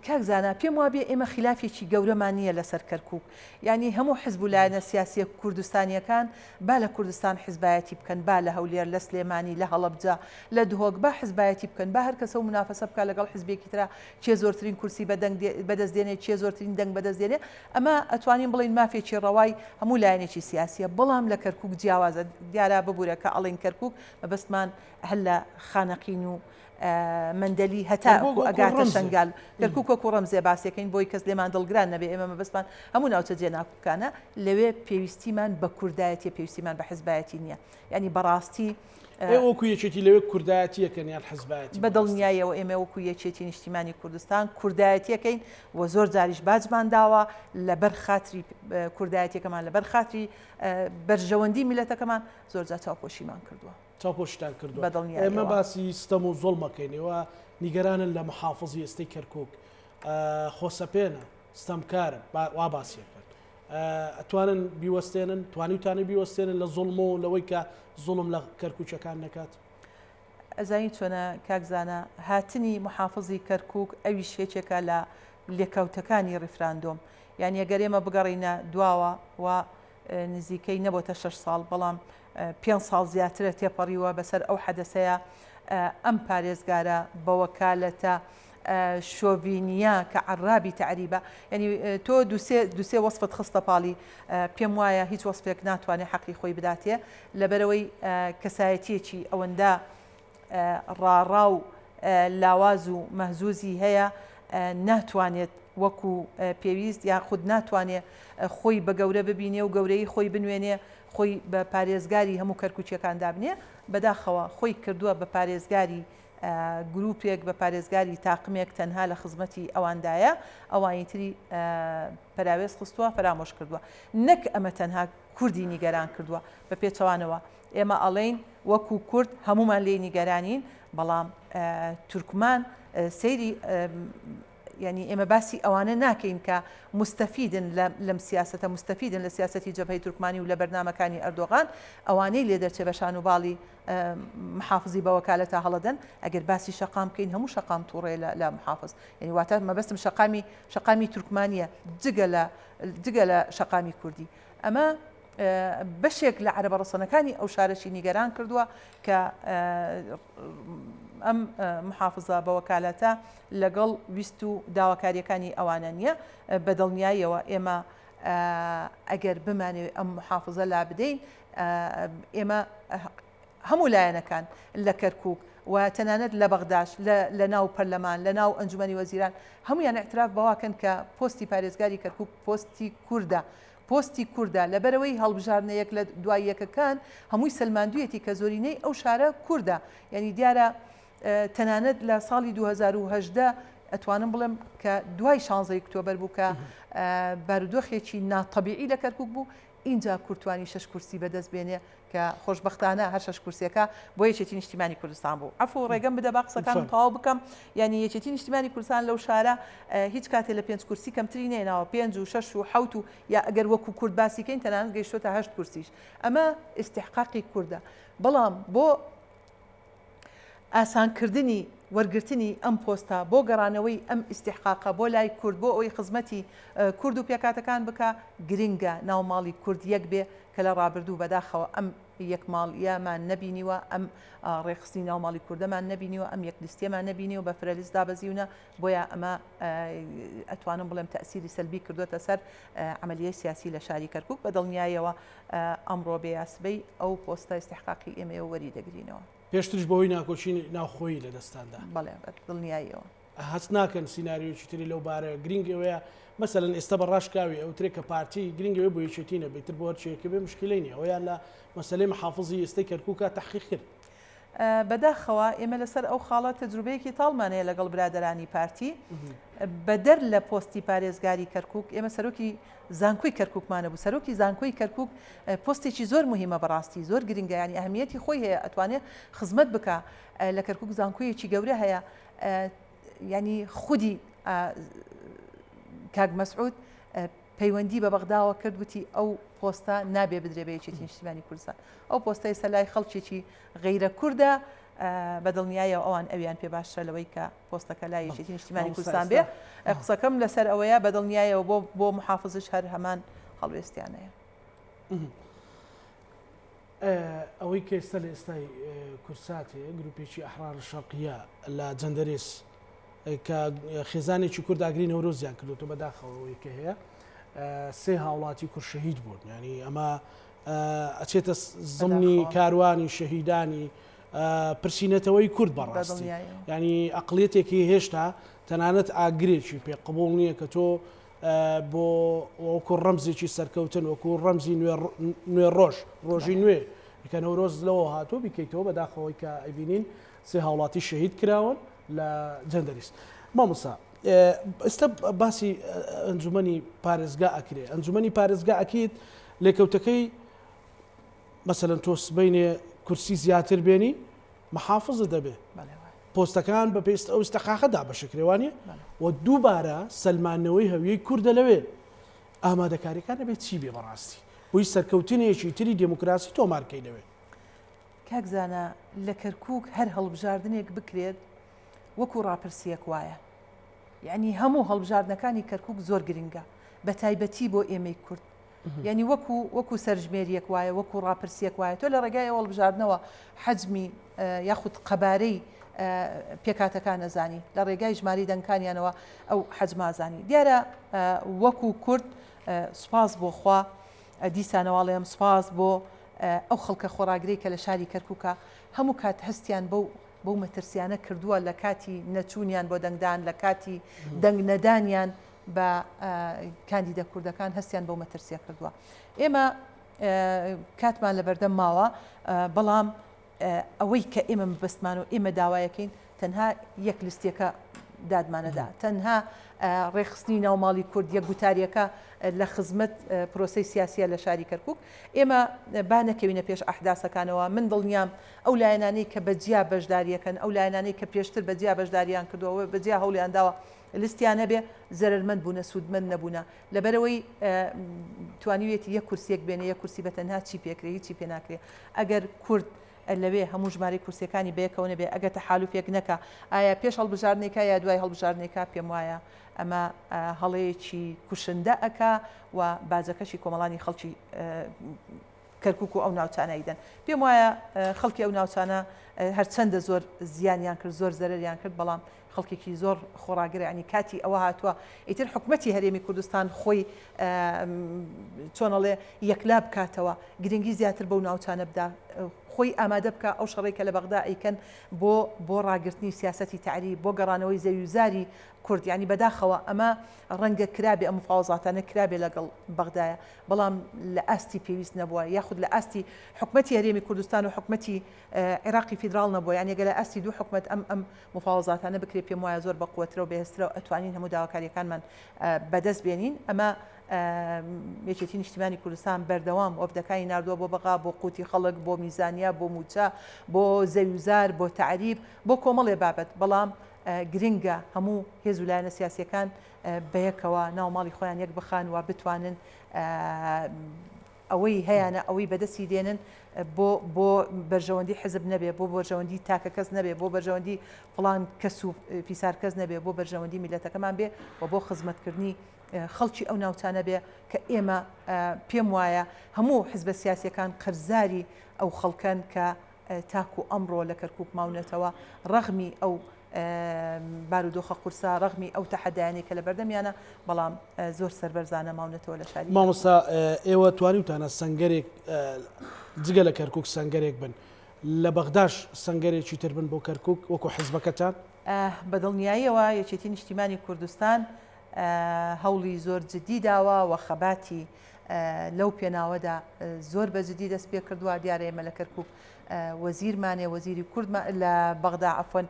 کاکزانە پێم وابێ ئێمە خلافێکی گەورەمان نییە لەسەر کەرکووک ینی هەموو حزب و لایەنە سیاسیە کوردستانیەکان با لە کوردستان حزبایەتی بکەن با لە هەولێر لە سلێمانی لە هەڵەبجە لە دهۆک با حزبایەتی بکەن با هەر کەسە و منافەسە بکە لەگەڵ حزبێکی ترا چێ زۆرترین کورسی بەدەستدێنێ چێ زۆرترین دەنگ بەدەستدێنێ ئەمە ئەتوانین بڵین مافێکی ڕەوای هەموو لایەنێکی سیاسیە بەڵام لە کەرکووک جیاوازە دیارە ببوورە کە ئەڵین کەرکووک مەبەستمان هەل لە خانەقین و مندەلی هەتا ئەگاتە شنگال کەرکووکە کوڕەمزێ باسیەکەین بۆی کەس لێمان دڵگران نەبێ ئێمە مەبەستمان هەموو ناوچە جێناکوکانە لەوێ پێویستیمان بە کوردایەتی پێویستیمان بە حزبایەتی نییە ینی بەڕاستی وەکو یەکێتی لەوێ کوردایەتیەکەن یان حزبایەتی بەدڵنیایەوە ئێمە وەکو یەکێتی نیشتیمانی کوردستان کوردایەتیەکەین و زۆر جاریش باجمان داوە لەبەر خاتری کوردایەتیەکەمان لەبەر خاتری بەرژەوەندی میلەتەکەمان زۆر جا چاوپۆشیمان کردووە چاوپۆشتان کردووە ئێمە باسی ستەم و زۆڵمەکەینەوە نیگەرانن لە محافظی ئێستەی کەرکووک خۆسەپێنە ستەمکارن وا باسیە کرد ئەتوانن بیوەستێنن توانیوتانی بیوەستێنن لە زوڵم و لەوەی کە زوڵم لە کەرکووچەکان نەکات ئەزانی چۆنە کاکزانە هاتنی محافظی کەرکووک ئەوی شێچێکە لە لێکەوتەکانی ڕیفراندۆم یعنی ئەگەر ئێمە بگەڕینە دواوە و نزیکەی نەبووتە 6 ساڵ بەڵام 5 ساڵ زیاترە تێپەڕیوە بەسەر ئەو حەدەسەیە ئەم پارێزگارە بە وەکالەتە شۆڤینیا کە عەرابی تعریبە ینی تۆ دووسێ وەصفت خستە پاڵی پێم وایە هیچ وەصفێک ناتوانێت حەقی خۆی بداتێ لەبەرەوەی کەسایەتیەکی ئەوەندە ڕاڕا و لاواز و مەهزوزی هەیە ناتوانێت وەکو پێویست یا خود ناتوانێت خۆی بە گەورە ببینێ و گەورەی خۆی بنوێنێ خۆی بە پارێزگاری هەموو کەرکوچیەکان دابنێ بەداخەوە خۆی کردووە بە پارێزگاری گروپێک بە پارێزگاری تاقمێک تەنها لە خزمەتی ئەواندایە ئەوانی تری پراوێز خستووە فرامۆش کردووە نەک ئەمە تەنها کوردی نیگەران کردووە بە پێچەوانەوە ئێمە ئەڵێین وەکو کورد هەمومان لێ نیگەرانین بەڵام تورکمان سەیری ینی ئێمە باسی ئەوانە ناکەین کە مستەفیدن لەم سیاسەتە مستەفیدن لە سیاسەتی جەبهەی تورکمانی و لە بەرنامەکانی ئەردۆغان ئەوانەی لێ دەرچێ بە شانوباڵی محافزی بە وەکالەتە هەڵەدەن ئەگەر باسی شەقام بکەین هەموو شەقام تووڕێ لە محافز ینی واتە مەبەستم شەقامی تورکمانیە جگە لە شەقامی کوردی ئەمە بەشێک لە عەرەبە ڕەسەنەکانی ئەو شارەشی نیگەران کردووە کە ئەم محافزە بە وەکالەتە لەگەڵ ویست و داواکاریەکانی ئەوانە نییە بە دڵنیاییەوە ئێمە ئەگەر بمانێت ئەم محافزە لا بدەین ئێمە هەموو لایەنەکان لە کەرکووک و تەنانەت لە بەغداش لە ناو پەرلەمان لە ناو ئەنجومەنی وەزیران هەمویان اعتراف بەواکەن کە پۆستی پارێزگاری کەرکووک پۆستی کووردە پۆستی کووردە لەبەرەوەی هەڵبژارنەیەک لە دوای یەکەکان هەمووی سلماندویەتی کە زۆرینەی ئەو شارە کووردە یعنی دیارە تەنانەت لە ساڵی 2010 ئەتوانم بڵێم کە دوای 16 ئۆکتۆبەر بوو کە بارودۆخێکی ناتەبیعی لە کەرکووک بوو اینجا کورتوانی 6 کورسی بەدەست بێنێ کە خۆشبەختانە هەر 6 کورسیەکە بۆ یەکێتی نیشتیمانی کوردستان بوو عەفو ڕێگەم بدە با قسەکانم تەواو بکەم یعنی یەکێتی نیشتیمانی کوردستان لەو شارە هیچ کاتێ لە 5 کورسی کەمتری نێناوە 5 و 6 و 7 و یا ئەگەر وەکو کورد باسیکەین تەنانەت گەیشتۆتە 8 کورسیش ئەمە استحقاقی کووردە بەڵام بۆ ئاسانکردنی وەرگرتنی ئەم پۆستە بۆ گەڕانەوەی ئەم ئیستیحقاقە بۆ لای کورد بۆ ئەوی خزمەتی کورد و پێکاتەکان بکە گرنگە ناوماڵی کورد یەک بێ کە لە ڕابردوو بەداخەوە ئەم یەکماڵ یامان نەبینیوە ئەم ڕێخستی ناوماڵی کوردەمان نەبینیوە ئەم یەکلیستێمان نەبینیوە بە فرەلیست دابەزیونە بۆیە ئەمە ئەتوانم بڵێم تەسیری سەلبی کردوتە سەر عملیای سیاسی لە شاری کەرکووک بە دڵنیاییەوە ئەمڕۆ بێیاسبەی ئەو پۆستە ئیستیحقاقی ئێمە وەری دەگرینەوە پێشترش بەهۆی ناکۆچی ناوخۆیی لە دەستاندا بەڵێ دڵنیاییەوە هەست ناکەن سینناریۆکی تری لەو بارە گرنگەوەیە مەسەلەن ئێستا بە ڕاشکاوی ئەو ترێکە پارتی گرنگەوەی بۆ یەکێتینە بێتتر بۆ هەرچێکە بێ مشکلەی نیە ئەویان لە مەسەلەی محافزی ئێستای کەرکووکە تەحقیق کرد بەداخەوە ئێمە لەسەر ئەو خاڵە تەجروبەیەکی تاڵمانەیە لەگەڵ برادەرانی پارتی بەدەر لە پۆستی پارێزگاری کەرکووک ئێمە سەرۆکی زانکۆی کەرکووکمانە بوو سەرۆکی زانکۆی کەرکووک پۆستێکی زۆر مهمە بەڕاستی زۆر گرنگە ینی ئەهمیەتی خۆی هەیە ئەتوانێت خزمەت بکە لە کەرکووک زانکۆیەکی گەورە هەیە ینی خودی کاک مەسعود پەیوەندی بە بەغداوە کرد گوتی ئەو پۆستە نابێ بدرێ بە یەکێتی نیشتیمانی کوردستان ئەو پۆستەی سەلای خەڵکێکی غەیرە کووردە بە دڵنیاییەوە ئەوان ئەویان پێ باشترە لەوەی کە پۆستەکە لای یەکێتی نیشتیمانی کوردستان بێ قسەکەم لەسەر ئەوەیە بە دڵنیاییەوە بۆ محافزش هەر هەمان هەڵوێستیانەیە ئەوەی کە ئێستا لە ئێستای کورساتێ گروپێکی ئەحرار شەرقیە لە جەندەرێس کە خێزانێکی کورد ئاگری نەورۆزیان کردوتە بەداخەوەی کە هەیە سێ هاوڵاتی کورد شەهید بوون ینی ئەمە ئەچێتە زمنی کاروانی شەهیدانی پرسیینەتەوەی کورد بەڕاستی ینی ئەقلێتێکی هێشتا تەنانەت ئاگرێکی پێ قبول نییە کە تۆ بۆ وەکو ڕەمزێکی سەرکەوتن وەکو ڕەمزی نوێ ڕۆژی نوێ کە نەورۆز لەوە هاتۆ بیکەیتەوە بەداخەوەی کە ئەبینین سێ هاوڵاتی شەهید کراون لە جەندەریس مامۆستا ئێستا باسی ئەنجومەنی پارێزگا ئەکرێ ئەنجومەنی پارێزگا ئەکیت لێکەوتەکەی مەسەلەن تۆ سبەینێ کورسی زیاتر بێنی محافظ دەبێ پۆستەکان بە پێست ئەو استەقاقەدا بەشکرێوانیە و دووبارە سەلمانەوەی هەویەی کووردە لەوێ ئامادەکاریەکان دەبێت چی بێ بەڕاستی بۆی سەرکەوتنێکی تری دموکراسی تۆمارکەی لەوێ کاکزانە لە کەرکووک هەر هەڵبژاردنێک بکرێت وەکو ڕاپرسیەک وایە یعنی هەموو هەڵبژاردنەکانی کەرکووک زۆر گرنگە بە تایبەتی بۆ ئێمەی کورد یعنی وەکو سەرژمێریەک وایە وەکو ڕاپرسیەک وایە تۆ لە ڕێگای هەڵبژاردنەوە حەجمی یاخود قەبارەی پێکاتەکان نەزانی لە ڕێگای ژماری دەنگکانیانەوە ئەو حەجمازانی دیارە وەکو کورد سوپاس بۆ خوا دیسانەواڵێم سوپاس بۆ ئەو خەڵکە خۆراگرەی کە لە شاری کەرکووکە هەموو کات هەستیان بەو مەترسیانە کردووە لە کاتی نەچوونیان بۆ دەنگدان لە کاتی دەنگ نەدانیان بە کاندیدە کوردەکان هەستیان بەو مەترسیە کردووە ئێمە کاتمان لە بەردەم ماوە بەڵام ئەوەی کە ئێمە بەستمان و ئێمە داوایەکەین تەنها یەک لیستێکە دادمانەدا تەنها ڕێخستنی ناوماڵی کورد یەک گوتاریەکە لە خزمەت پرۆسی سیاسیە لە شاری کەرکووک ئێمە با نەکەوینە پێش ئەحداسەکانەوە من دڵنیام ئەو لایەنانەی کە بەجیا بەشداریەکەن ئەو لایەنانەی کە پێشتر بەجیا بەشداریان کردوەوە بەجیا هەوڵیان داوە لیستیانە بێ زەرمەند بوونە سوودمەند نەبوونە لەبەرەوەی توانیوێتی یەک کورسێک بێنە یەک کورسی بە تەنها چی پێکرێ هیچی پێ ناکرێ ئەگەر کورد لەوێ هەموو ژماری کورسەکانی بەیەکەوە نەبێ ئەگە تەحالوفێک نەکە ئایا پێش هەڵبژاردنێکە یا دوای هەڵبژاردنێکە پێم وایە ئەمە هەڵەیەکی کوشندە ئەکا و بازەکەشی کۆمەڵانی خەڵکی کەرکووک و ئەو ناوچانەیدەن پێم وایە خەڵکی ئەو ناوچانە هەرچەندە زۆر زیانیان کرد زۆر زەرریان کرد بەڵام خەڵکێکی زۆر خۆراگرانی کاتی ئەوە هاتووە ئیتر حکومەتی هەرێمی کوردستان خۆی چۆنەڵێ یەکلا بکاتەوە گرنگی زیاتر بەو ناوچانە بدا خۆی ئامادە بکە ئەو شەڕێکە لە بەغدا ئەیکەن بۆ ڕاگررتنی سیاسەتی تعری بۆ گەڕانەوەی زەویزاری کوردیانی بەداخەوە ئەمە ڕەنگە کرابێ ئەم مفاوزاتانە کرابێ لەگەڵ بەغدایە بەڵام لە ئاستی پێویست نەبووە یاخود لە ئاستی حکومەتی هەرێمی کوردستان و حکومەتی عێراقی فیدراڵ نەبووە یان یەگە لە ئاستی دوو حکومەت ئەم مفاوزاتانە بکرێت پێم وایە زۆر بەقوترە و بەهێسترەوە ئەتوانین هەموو داواکاریەکانمان بەدەست بێنین ئەمە یەکێتی نیشتیمانی کوردستان بەردەوام ئۆبدەکانی نردووە بۆ بەغا بۆ قوتی خەڵک بۆ میزانیا بۆ موچە بۆ زەویزار بۆ تعریب بۆ کۆمەڵێ بابەت بەڵام گرنگە هەموو هێز و لایەنە سیاسیەکان بەیەکەوە ناوماڵی خۆیان یەک بخان و بتوانن ئەوەی هەیەە ئەوەی بەدەستی دێنن بۆ بەرژەوەندی حزب نەبێ بۆ بەرژەوەندی تاکە کەس نەبێ بۆ بەرژەوەندی فڵان کەس و پیسار کەس نەبێ بۆ بەرژەوەندی میلەتەکەمان بێ و بۆ خزمەتکردنی خەڵکی ئەو ناوچانە بێ کە ئێمە پێم وایە هەموو حزبە سیاسیەکان قەرزاری ئەو خەڵکەن کە تاکو ئەمڕۆ لە کەرکووک ماونێتەوە ڕەغمی ئەو بارودۆخە قورسا ڕەغمی ئەو تەحەدایانەی کە لە بەردەمیانە بەڵام زۆر سەربەرزانە ماونێتەوە لە شاری مامۆستا ئێوە توانیوتانە سەنگەرێک جگە لە کەرکووک سەنگەرێک بن لە بەغداش سەنگەرێکی تر بن بۆ کەرکووک وەکو حزبەکەتان بەدڵنیاییەوە یەکێتی نیشتیمانی کوردستان هەوڵی زۆر جدی داوە و خەباتی لەو پێناوەدا زۆر بەجددی دەست پێ کردووە دیارە ئێمە لە کەرکووک وەزیرمانێ وەزیری کورد لە بەغدا عەفوەن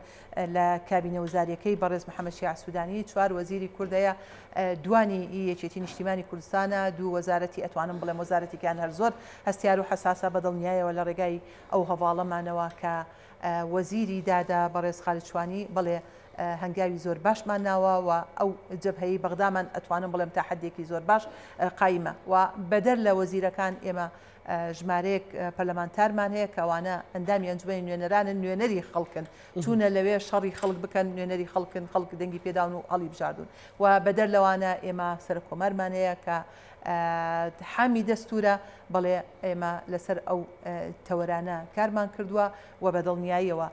لە کابینە وەزاریەکەی بەڕێز محەممەد شیع سوودانی چوار وەزیری کوردەیە دوانی یەکێتی نیشتیمانی کوردستانە دوو وەزارەتی ئەتوانم بڵێم وەزارەتێکیان هەر زۆر هەستیار و حەساسە بەدڵنیایەوە لە ڕێگای ئەو هەواڵەمانەوە کە وەزیری دادا بەڕێز خالید شوانی بڵێ هەنگاوی زۆر باشمان ناوە و ئەو جەبهەی بەغدامان ئەتوانم بڵێم تا حدێکی زۆر باش قایمە و بەدەر لە وەزیرەکان ئێمە ژمارەیەک پەرلەمانتارمان هەیە کەوانە ئەندامی ئەنجومەی نوێنەرانن نوێنەری خەڵکن چوونە لەوێ شەڕی خەڵک بکەن نوێنەری خەڵکن خەڵک دەنگی پێداون و هەڵی بژاردون و بەدەر لەوانە ئێمە سەرکۆمەرمان هەیە کە حامی دەستورە بەڵێ ئێمە لەسەر ئەو تەوەرانە کارمان کردووە و بەدڵنیاییەوە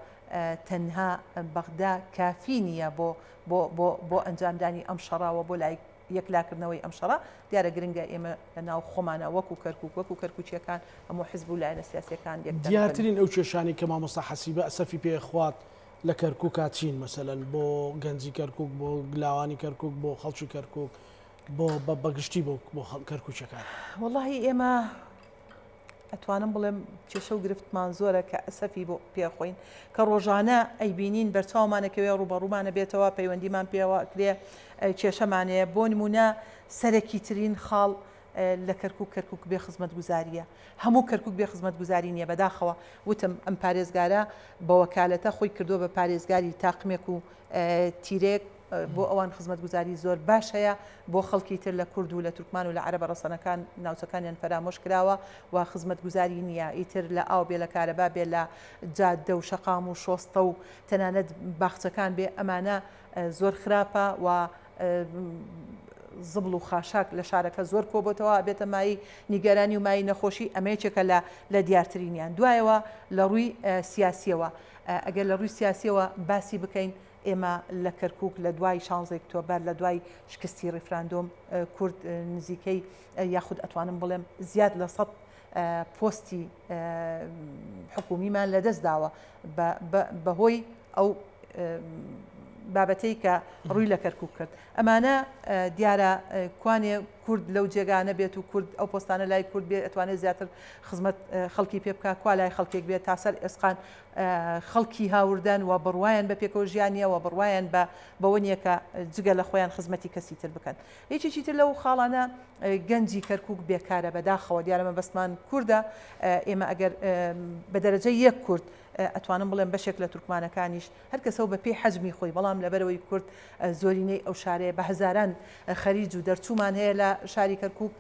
تەنها بەغدا کافی نییە بۆ ئەنجامدانی ئەم شەڕاوە بۆ لای یەکلاکردنەوەی ئەم شەڕە دیارە گرنگە ئێمە لەناو خۆمانە وەکو کەرکووک وەکو کەرکووچیەکان هەموو حزب و لایەنە سیاسیەکان دیارترین ئەو کێشانی کە مامۆستا حەسیبە ئەسەفی پێخوات لە کەرکووکات چین مەسەلەن بۆ گەنجی کەرکووک بۆ گلاوانی کەرکووک بۆ خەڵکی کەرکووک بۆ بەگشتی بۆ کەرکووچەکان وەڵاهی ئێمە ئەتوانم بڵێم کێشە و گرفتمان زۆرە کە ئەسەفی بۆ پێخۆین کە ڕۆژانە ئەیبینین بەرچاومانەکەوێ ڕوبەڕوومانە بێتەوە پەیوەندیمان پێوە کرێ کێشەمانەیە بۆ نمونە سەرەکی ترین خاڵ لە کەرکووک بێ خزمەت گوزاریە هەموو کەرکووک بێ خزمەت گوزاری نییە بەداخەوە وتم ئەم پارێزگارە بە وەکالەتە خۆی کردووە بە پارێزگاری تاقمێک و تیرێک بۆ ئەوان خزمەت گوزاری زۆر باش هەیە بۆ خەڵکی تر لە کورد و لە تورکمان و لە عەرەبە ڕەسەنەکان ناوچەکانیان فەرامۆش کراوە و خزمەت گوزاری نییە ئیتر لە ئاو بێ لە کارەبا بێ لە جادە و شەقام و شۆستە و تەنانەت باخچەکان بێ ئەمانە زۆر خراپە و زبڵ و خاشاک لە شارەکە زۆر کۆبتەوە بێتە مای نیگەرانی و مای نەخۆشی ئەمەیەکێکە لە دیارترینیان. دوایەوە لە ڕووی سیاسیەوە ئەگەر لە ڕووی سیاسیەوە باسی بکەین ئێمە لە کەرکووک لە دوای 16 ئۆکتۆبەر لە دوای شکستی ڕیفراندۆم کورد نزیکەی یاخود ئەتوانم بڵێم زیاد لە 100 پۆستی حکومیمان لەدەست داوە بەهۆی ئەو بابەتەی کە ڕووی لە کەرکووک کرد. ئەمانە دیارە کوانێ کورد لەو جێگانە بێت و کورد ئەو پۆستانە لای کورد بێت ئەتوانێت زیاتر خزمەت خەڵکی پێ بکە کوا لای خەڵکێک بێت تا سەر ئێسقان خەڵکی هاوردان و بڕوایان بە پێکەوە ژیانیە و بڕوایان بەوە نییە کە جگە لە خۆیان خزمەتی کەسی تر بکەن. هیچی تر لەو خاڵانە گەنجی کەرکووک بێکارە بەداخەوە دیارەمە بەسمان کووردە ئێمە ئەگەر بە دەرەجە یەک کورد ئەتوانم بڵێم بەشێک لە تورکمانەکانیش هەر کەسەوە بە پێی حەجمی خۆی بەڵام لەبەرەوەی کورد زۆرینەی ئەو شارەیە بە هەزاران خەریج و دەرچوومان هەیە لە شاری کەرکووک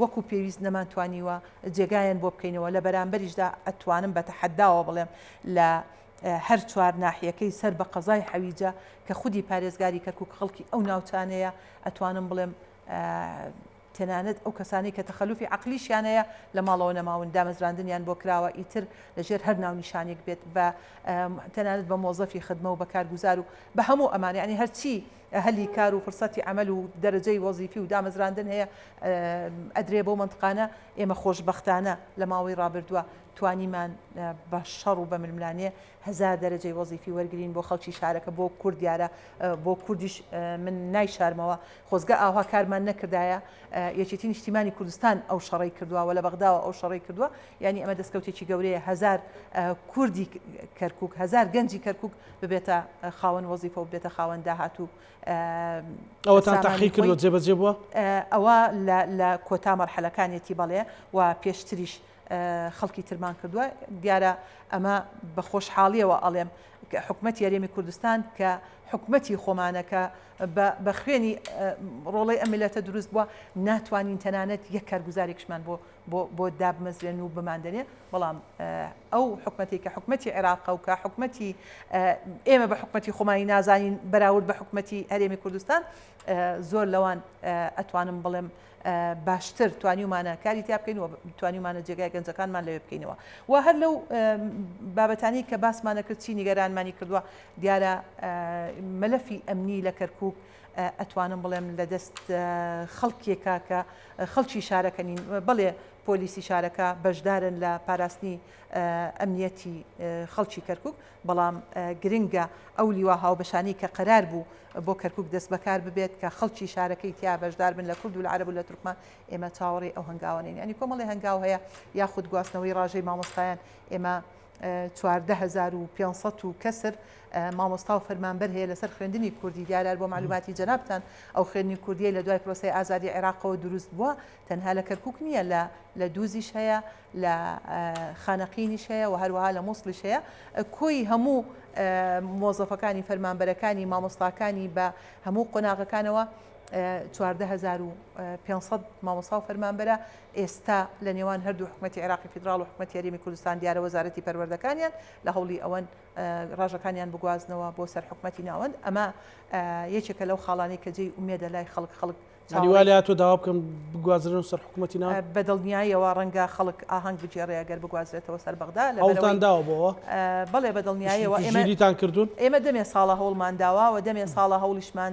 وەکو پێویست نەمانتوانیوە جێگایان بۆ بکەینەوە لە بەرامبەریشدا ئەتوانم بە تەحەداوە بڵێم لە هەر چوار ناحیەکەی سەر بە قەزای حەویجە کە خودی پارێزگاری کەرکووک خەڵکی ئەو ناوچانەیە ئەتوانم بڵێم تەنانەت ئەو کەسانی کە تەخەلوفی عەقلیشیان هەیە لە ماڵەوە نەماون دامەزراندنیان بۆ کراوە ئیتر لەژێر هەر ناونیشانێک بێت بە تەنانەت بە مۆزەفی خدمە و بە کارگوزار و بە هەموو ئەمانە ینی هەرچی هەلی کار و فرسەتی عمل و دەرەجەی وەزیفی و دامەزراندن هەیە ئەدرێ بۆ منطقانە ئێمە خۆشبەختانە لە ماوەی ڕابردووە توانیمان بە شەڕ و بە ململانێ 1000 دەرەجەی وەزیفی وەرگین بۆ خەڵکی شارەکە بۆ کورد دیارە بۆ کوردیش من نایشارمەوە خۆزگە ئاوا کارمان نەکردایە یەکێتی نیشتیمانی کوردستان ئەو شەڕی کردووە لە بەغداوە ئەو شەڕی کردووە ینی ئەمە دەستکەوتێکی گەورەیە 1000 کوردی کەرکووک 1000 گەنجی کەرکووک ببێتە خاوەن وەزیفە و بێتە خاوەن داهاتوو ئەوەتان تاقیق کردووە جێبەجێ بووە ئەوە لە کۆتا مەرحەلەکانێتی بەڵێ و پێشتریش خەڵکی ترمان کردووە دیارە ئەمە بە خۆشحاڵیەوە ئەڵێم حکومەتی هەرێمی کوردستان کە حکومەتی خۆمانەکە بە خوێنی ڕۆڵەی ئەم میلەتە دروست بووە ناتوانین تەنانەت یەک کارگوزارێکشمان بۆ دابمەزرێن و بماندنێ بەڵام ئەو حکومەتی کە حکومەتی عێراق و کە حکومەتی ئێمە بە حکومەتی خۆمانی نازانین بەراورد بە حکومەتی هەرێمی کوردستان زۆر لەوان ئەتوانم بڵێم باشتر توانیمانە کاری تا بکەین و توانیمانە جێگای گەنجەکانمان لەوێ بکەینەوە و هەر لەو بابەتانی کە باسمانە کرد چی نیگەرانمانی کردووە دیارە مەلەفی ئەمنی لە کەرکووک ئەتوانم بڵێم لە دەست خەڵکێکا کە خەڵکی شارەکەنین بڵێ پۆلیسی شارەکە بەشدارن لە پاراستنی ئەمنیەتی خەڵکی کەرکووک بەڵام گرنگە ئەو لیوا هاوبەشانی کە قەرار بوو بۆ کەرکووک دەست بەکار ببێت کە خەڵکی شارەکەی تیا بەشدار بن لە کورد و لە عەرەب و لە تورکمان ئێمە چاوەڕێ ئەو هەنگاوانین ینی کۆمەڵی هەنگاو هەیە یاخود گواستنەوەی ڕاژەی مامۆستایان ئێمە 14500 و کەسر مامۆستا و فەرمانبەر هەیە لەسەر خوێندنی کوردی دیارە بۆ معلوماتی جەنابتان ئەو خوێندنی کوردیە لە دوای پرۆسەی ئازادی عێراقەوە دروست بووە تەنها لە کەرکووک نییە لە دووزیش هەیە لە خانەقینیش هەیە و هەروەها لە مووسڵیش هەیە کۆی هەموو مۆزەفەکانی فەرمانبەرەکانی مامۆستاکانی بە هەموو قۆناغەکانەوە 14500 مامۆستا و فەرمانبەرە ئێستا لە نێوان هەردوو حکومەتی عێراقی فیدراڵ و حکومەتی هەرێمی کوردستان دیارە وەزارەتی پەروەردەکانیان لە هەوڵی ئەوەن ڕاژەکانیان بگوازنەوە بۆ سەر حکومەتی ناوەند ئەمە یەکێکە لەو خاڵانی کە جێی ئومێدە لای خەڵک هەلیوالات و داوا بکەم بگوازرن سەر حکومەتی ناو بەدڵنیاییەوە ڕەنگە خەڵک ئاهەنگ بجێڕێ ئەگەر بگوازرێتەوە سەر بەغدا هەوڵتان داوە بۆەوە بەڵێ بەدڵنیاییەوە ئێمەتان کردوون ئێمە دەمێ ساڵە هەوڵمان داوا و دەمێ ساڵە هەوڵیشمان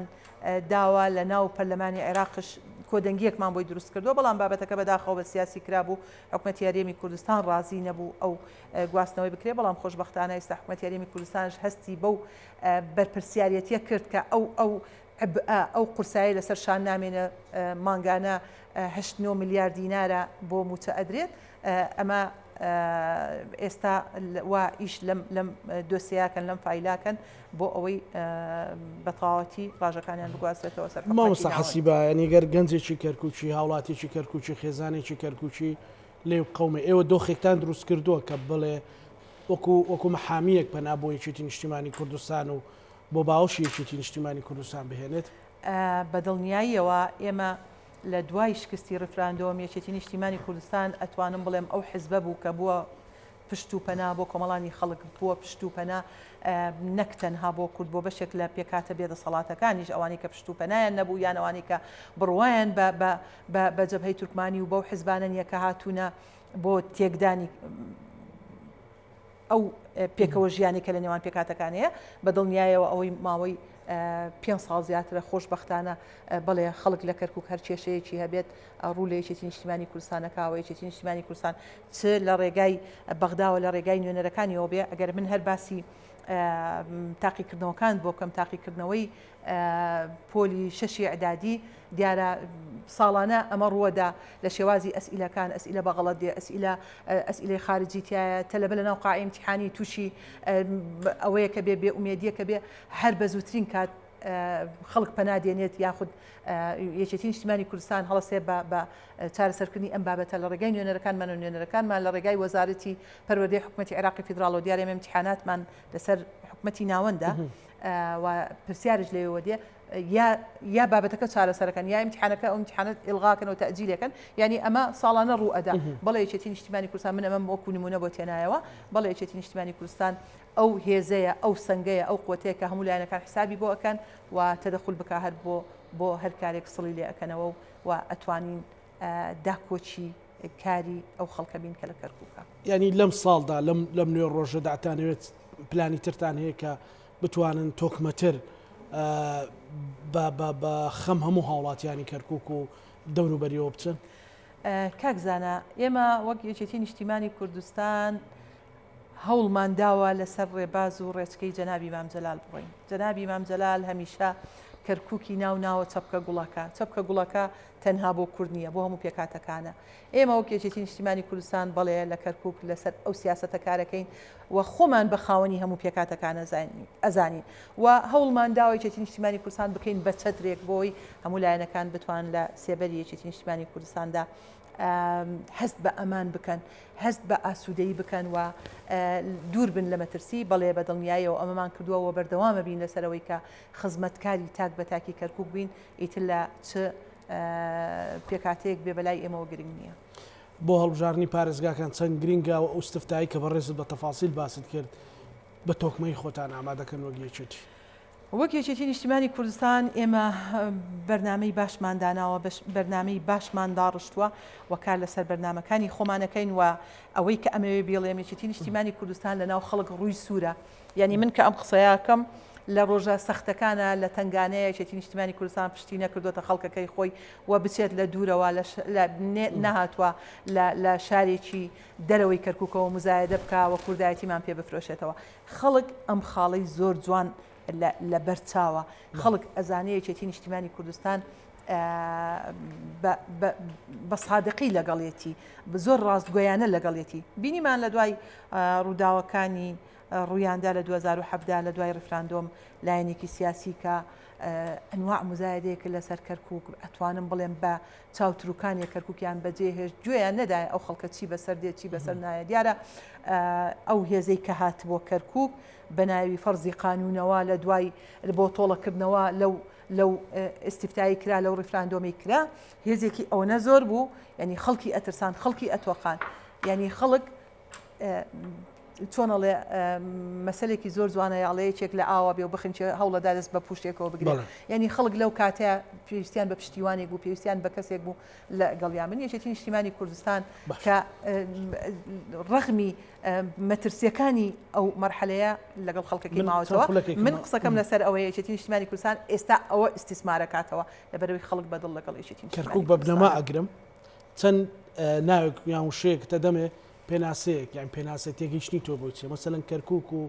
داوا لە ناو پەرلەمانی عێراقش کۆدەنگیەکمان بۆی دروست کردو بەڵام بابەتەکە بەداخەوە بە سیاسی کرابوو حکومەتی هەرێمی کوردستان ڕازی نەبوو ئەو گواستنەوەی بکرێ بەڵام خۆشبەختانە ئێستا حکومەتی هەرێمی کوردستانش هەستی بەو بەرپرسیارەتیە کرد کە ئەو قورسایی لەسەر شان نامێنە مانگانە 8 میلیارد دینارە بۆ موچە ئەدرێت ئەمە ئێستا وا ئیش لەم دۆسیاکەن لەم فایلاکەن بۆ ئەوەی بەتەواوەتی ڕاژەکانیان بگوازرێتەوە سەر مامۆستا حەسیبە ینی گەنجێکی کەرکووکی هاوڵاتێکی کەرکووکی خێزانێکی کەرکووکی لێو قەومە ئێوە دۆخێکتان دروست کردووە کە بڵێ وەکو مەحامیەک پەنا بۆ یەکێتی نیشتیمانی کوردستان و بۆ باوەشی یەکێتی نیشتیمانی کوردستان بهێنێت بەدڵنیاییەوە ئێمە لە دوای شکستی ڕفراندۆم یەکێتی نیشتیمانی کوردستان ئەتوانم بڵێم ئەو حیزبە بوو کە بووە پشت و پەنا بۆ کۆمەڵانی خەڵک بووە پشت و پەنا نەک تەنها بۆ کورد بۆ بەشێک لە پێکاتە بێدەسەڵاتەکانیش ئەوانی کە پشت و پەنایان نەبوو یان ئەوانی کە بڕوایان بە جەبهەی تورکمانی و بەو حیزبانە نیە کە هاتوونە بۆ تێکدانی ئەو پێکەوە ژیانی کە لە نێوان پێکاتەکانەیە بە دڵنیایەوە ئەوەی ماوەی 5 ساڵ زیاترە خۆشبەختانە بەڵێ خەڵک لە کەرکووک هەر کێشەیەکی هەبێت ڕوو لە یەکێتی نیشتیمانی کوردستانەکەوە یەکێتی نیشتیمانی کوردستان چ لە ڕێگای بەغداوە لە ڕێگای نوێنەرەکانیەوە بێ ئەگەر من هەر باسی تاقیکردنەوەکان بۆ کەم تاقیکردنەوەی پۆلی شەشی عدادی دیارە ساڵانە ئەمە ڕووەدا لە شێوازی ئەسئیلەکان ئەسئیلە بەغەڵەت دێ ئەسئیلەی خارجی تایە تەلەبە لە ناو قاعی امتحانی تووشی ئەوەیە کە بێ ئومێدیە کە بێ هەر بە زووترین کات خەڵک پەنادێنێت یاخود یەکێتی نیشتیمانی کوردستان هەڵەسێ بە چارەسەرکردنی ئەم بابەتە لە ڕێگای نوێنەرەکانمان و نوێنەرەکانمان لە ڕێگای وەزارەتی پەروەردەی حکوومەتی عێراقی فیدراڵ و دیارە امتحاناتمان لەسەر حکوومەتی ناوەندە و پرسیارش لێەوە دێ یا بابەتەکە چارەسەرەکەن یا امتحانەکە ئەو امتحانات ئلغاکەن و تەجیلەکەن یعنی ئەمە ساڵانە ڕوو ئەدا بەڵێ یەکێتی نیشتیمانی کوردستان من ئەمە وەکو نمونە بۆ تێنایەوە بەڵێ یەکێتی نیشتیمانی کوردستان ئەو هێزەیە ئەو سنگەیە ئەو قوتەیە کە هەموو لایەنەکان حسابی بۆ ئەکەن و تەدەخل بکە هەر بۆ هەر کارێک سڵی لێ ئەکەنەوە و ئەتوانین داکۆچی کاری ئەو خەڵکە بین کە لە کەرکووکە ینی لەم ساڵدا لەم نوێ ڕۆژەدا ئەتانەوێت پلانی ترتان هەیە کە بتوانن تۆکمەتر بە خەم هەموو هاوڵاتیانی کەرکووک و دەوروبەریەوە بچن کاکزانە ئێمە وەک یەکێتی نیشتیمانی کوردستان هەوڵمان داوە لەسەر ڕێباز و ڕێچکەی جەنابی مام جەلال بڕۆین جەنابی مام جەلال هەمیشە کەرکووکی ناوە چەپکە گوڵەکە تەنها بۆ کورد نییە بۆ هەموو پێکاتەکانە ئێمە وەک یەکێتی نیشتیمانی کوردستان بەڵێ لە کەرکووک لەسەر ئەو سیاسەتە کارەکەین و خۆمان بە خاوەنی هەموو پێکاتەکان ئەزانین و هەوڵمان داوە یەکێتی نیشتیمانی کوردستان بکەین بە چەترێک بۆی هەموو لایەنەکان بتوان لە سێبەری یەکێتی نیشتیمانی کوردستاندا هەست بە ئەمان بکەن هەست بە ئاسوودەیی بکەن و دوور بن لە مەترسی بەڵێ بە دڵنیایەوە ئەمەمان کردووەوە بەردەوامە بین لەسەرەوەی کە خزمەتکاری تاک بە تاکی کەرکووک بین ئیتر لە چ پێکاتەیەک بێ بەلای ئێمەوە گرنگ نییە بۆ هەڵبژارنی پارێزگاکان چەند گرینگە و ئەو ستفتایی کە بەڕێزت بە تەفاسیل باست کرد بە تۆکمەی خۆتان ئامادەکەن وەک یەکێتی وەک یەکێتی نیشتیمانی کوردستان ئێمە بەرنامەی باشمان داناوە بەرنامەی باشمان داڕشتووە و کار لەسەر بەرنامەکانی خۆمانەکەین و ئەوەی کە ئەمەوێ بێڵێم یەکێتی نیشتیمانی کوردستان لە ناو خەڵک ڕووی سوورە یعنی من کە ئەم قسەیەکەم لە ڕۆژە سەختەکانە لە تنگانەیە یەکێتی نیشتیمانی کوردستان پشتی نەکردوتە خەڵکەکەی خۆی و بچێت لە دوورەوە نەهاتووە لە شارێکی دەرەوەی کەرکووکەوە مزایدە بکە و کوردایەتیمان پێ بفرۆشێتەوە خەڵک ئەم خاڵەی زۆر جوان لە بەرچاوە خەڵک ئەزانەیە یەکێتی نیشتیمانی کوردستان بە سادقی لەگەڵێتی بە زۆر ڕاستگۆیانە لەگەڵێتی بینیمان لە دوای ڕووداوەکانی ڕوویاندا لە 2017 لە دوای ڕفراندۆم لایەنێکی سیاسی کە ئەنواع مزایدەیەکە لەسەر کەرکووک ئەتوانم بڵێم بە چاوتروکانی کەرکووکیان بەجێهێش گوێیان نەدای ئەو خەڵکە چی بەسەر دێت چی بەسەر نایە دیارە ئەو هێزەی کە هات بۆ کەرکووک بە ناوی فەرزی قانونەوە لە دوای بۆ تۆڵەکردنەوە لەو ئستیفتایی کرا لەو ڕفراندۆمی کرا هێزێکی ئەوەنە زۆر بوو ینی خەڵکی ئەترسان خەڵکی ئەتۆقان ینی خەڵک چۆنەڵێ مەسلێکی زۆر جوانە یاڵەیەکێک لە ئاوا بێ و بخنچێ هەوڵەدا دەست بە پوشتێکەوە بگرێت ینی خەڵک لەو کاتەیە پێویستیان بە پشتیوانێک بوو پێویستیان بە کەسێک بوو لە گەڵیان من یەکێتی نیشتیمانی کوردستان کە ڕەغمی مەترسیەکانی ئەو مەرحەلەیە لەگەڵ خەڵکەکەی ماوەتەوە من قسەکەم لەسەر ئەوەیە یەکێتی نیشتیمانی کوردستان ئێستا ئەوە ئیسtisمارەکاتەوە لەبەرەوەی خەڵک بەدڵ لەگەڵ یەکێتی کەرکووک بە بنەما ئەگرم چەند ناوێک یان وشەیەک کە دەمێ پێناسەیەک یان پێناسەتێکی شنی تۆ بۆچێ مەسەلەن کەرکووک و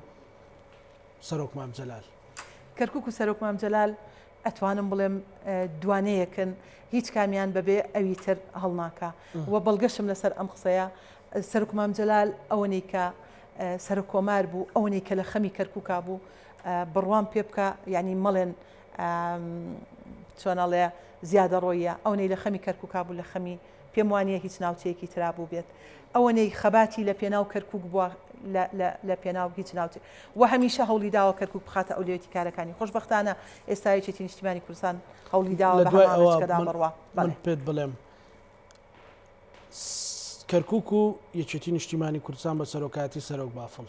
سەرۆک مام جەلال کەرکووک و سەرۆک مام جەلال ئەتوانم بڵێم دوانەیەکن هیچ کامیان بەبێ ئەوی تر هەڵناکە و بەڵگەشم لەسەر ئەم قسەیە سەرۆک مام جەلال ئەوەنەی کە سەرۆک کۆمار بوو ئەوەنەی کە لە خەمی کەرکووکا بوو بڕوان پێ بکە یعنی مەڵێن چۆنەڵێ زیادە ڕۆیە ئەوەی لە خەمی کەرکووکا بوو لە خەمی پێم وانە هیچ ناوچەیەکی ترابوو بێت ئەوەنەی خەباتی لە پێناو کەرکووک بووە لە پێناو هیچ ناوچێ و هەمیشە هەوڵی داوە کەرکووک بخاتە ئەولێتی کارەکانی خۆشبەختانە ئێستا یەکێتی نیشتیمانی کوردستان هەوڵی داوە بە هەمانەوەکەدا بڕوا من پێت بڵێم کەرکووک و یەکێتی نیشتیمانی کوردستان بە سەرۆکاتی سەرۆک بافڵ.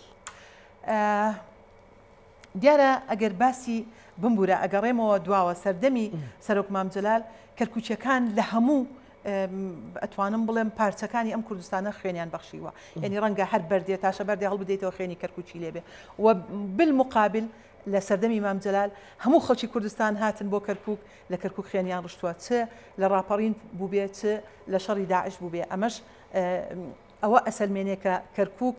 دیارە ئەگەر باسی بمبورە ئەگەڕێمەوە دواوە سەردەمی سەرۆک مامجلال کەرکوچەکان لە هەموو ئەتوانم بڵێم پارچەکانی ئەم کوردستانە خوێنیان بەخشیوە یعنی ڕەنگە هەر بەردێ تاشە بەردێ هەڵبدەیتەوە خوێنی کەرکوچی لێبێ و بالمقابل لە سەردەمی مامجلال هەموو خەڵکی کوردستان هاتن بۆ کەرکووک لە کەرکووک خوێنیان ڕشتووە چ لە ڕاپەڕین بوو بێ چ لە شەڕی داعش بوو بێ ئەمەش ئەوە ئەسەلمێنێکە کەرکووک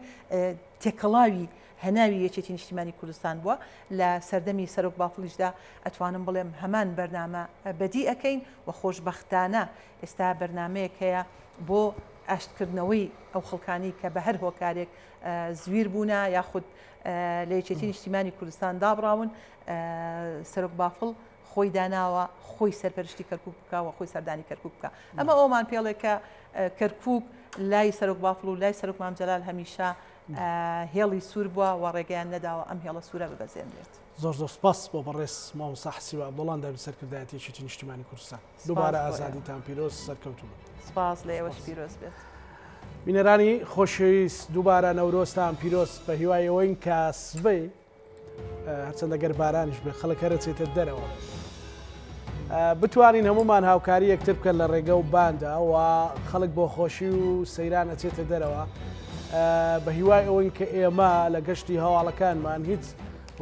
تێکەڵاوی هەناوی یەکێتی نیشتیمانی کوردستان بووە لە سەردەمی سەرۆک بافڵیشدا ئەتوانم بڵێم هەمان بەرنامە بەدی ئەەکەین و خۆشبەختانە ئێستا بەرنمەیەک هەیە بۆ ئاشتکردنەوەی ئەو خەڵکانی کە بە هەر هۆکارێک زویر بوونە یاخود لە یەکێتی نیشتیمانی کوردستان دابڕاون سەرۆک بافڵ خۆی داناوە خۆی سەرپەرشتی کەرکووک بکە و خۆی سەردانی کەرکووک بکە ئەمە ئەومان پێڵێکە کەرکووک لای سەرۆک بافڵ و لای سەرۆک مامجلال هەمیشە هێڵی سوور بووە و ڕێگەیان نەداوە ئەم هێڵە سوورە ببەزێنرێت. زۆر زۆر سپاس بۆ بەڕێز مامۆستا حەسیب عەبدوڵڵا دەبێت سەرکردایەتی یەکێتی نیشتیمانی کوردستان. دووبارە ئازادیتان پیرۆز سەرکەوتوو بێت. سپاس لە ئێوەش پیرۆز بێت. بینەرانی خۆشەویست دووبارە نەورۆستان پیرۆز بە هیوای ئەوەین کە سبەی هەرچەندە گەر بارانیش بێ خەڵک هەرەچێتە دەرەوە بتوانین هەمومان هاوکاری یەکتر بکەن لە ڕێگە و باندا و خەڵک بۆ خۆشی و سەیران ئەچێتە دەرەوە بە هیوای ئەوەن کە ئێمە لە گەشتی هەواڵەکانمان هیچ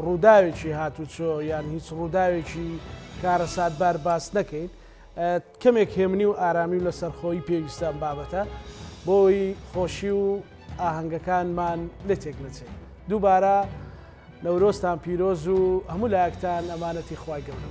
ڕووداوێکی هاتوچۆ یان هیچ ڕووداوێکی کارە ساتبار باس نەکەین کەمێک هێمنی و ئارامی و لەسەرخۆی پێویستە بابەتە بۆی خۆشی و ئاهەنگەکانمان لە تێک نەچێت. دووبارە نەورۆستان پیرۆز و هەموو لایەکتان ئەمانەتی خوای گەورە.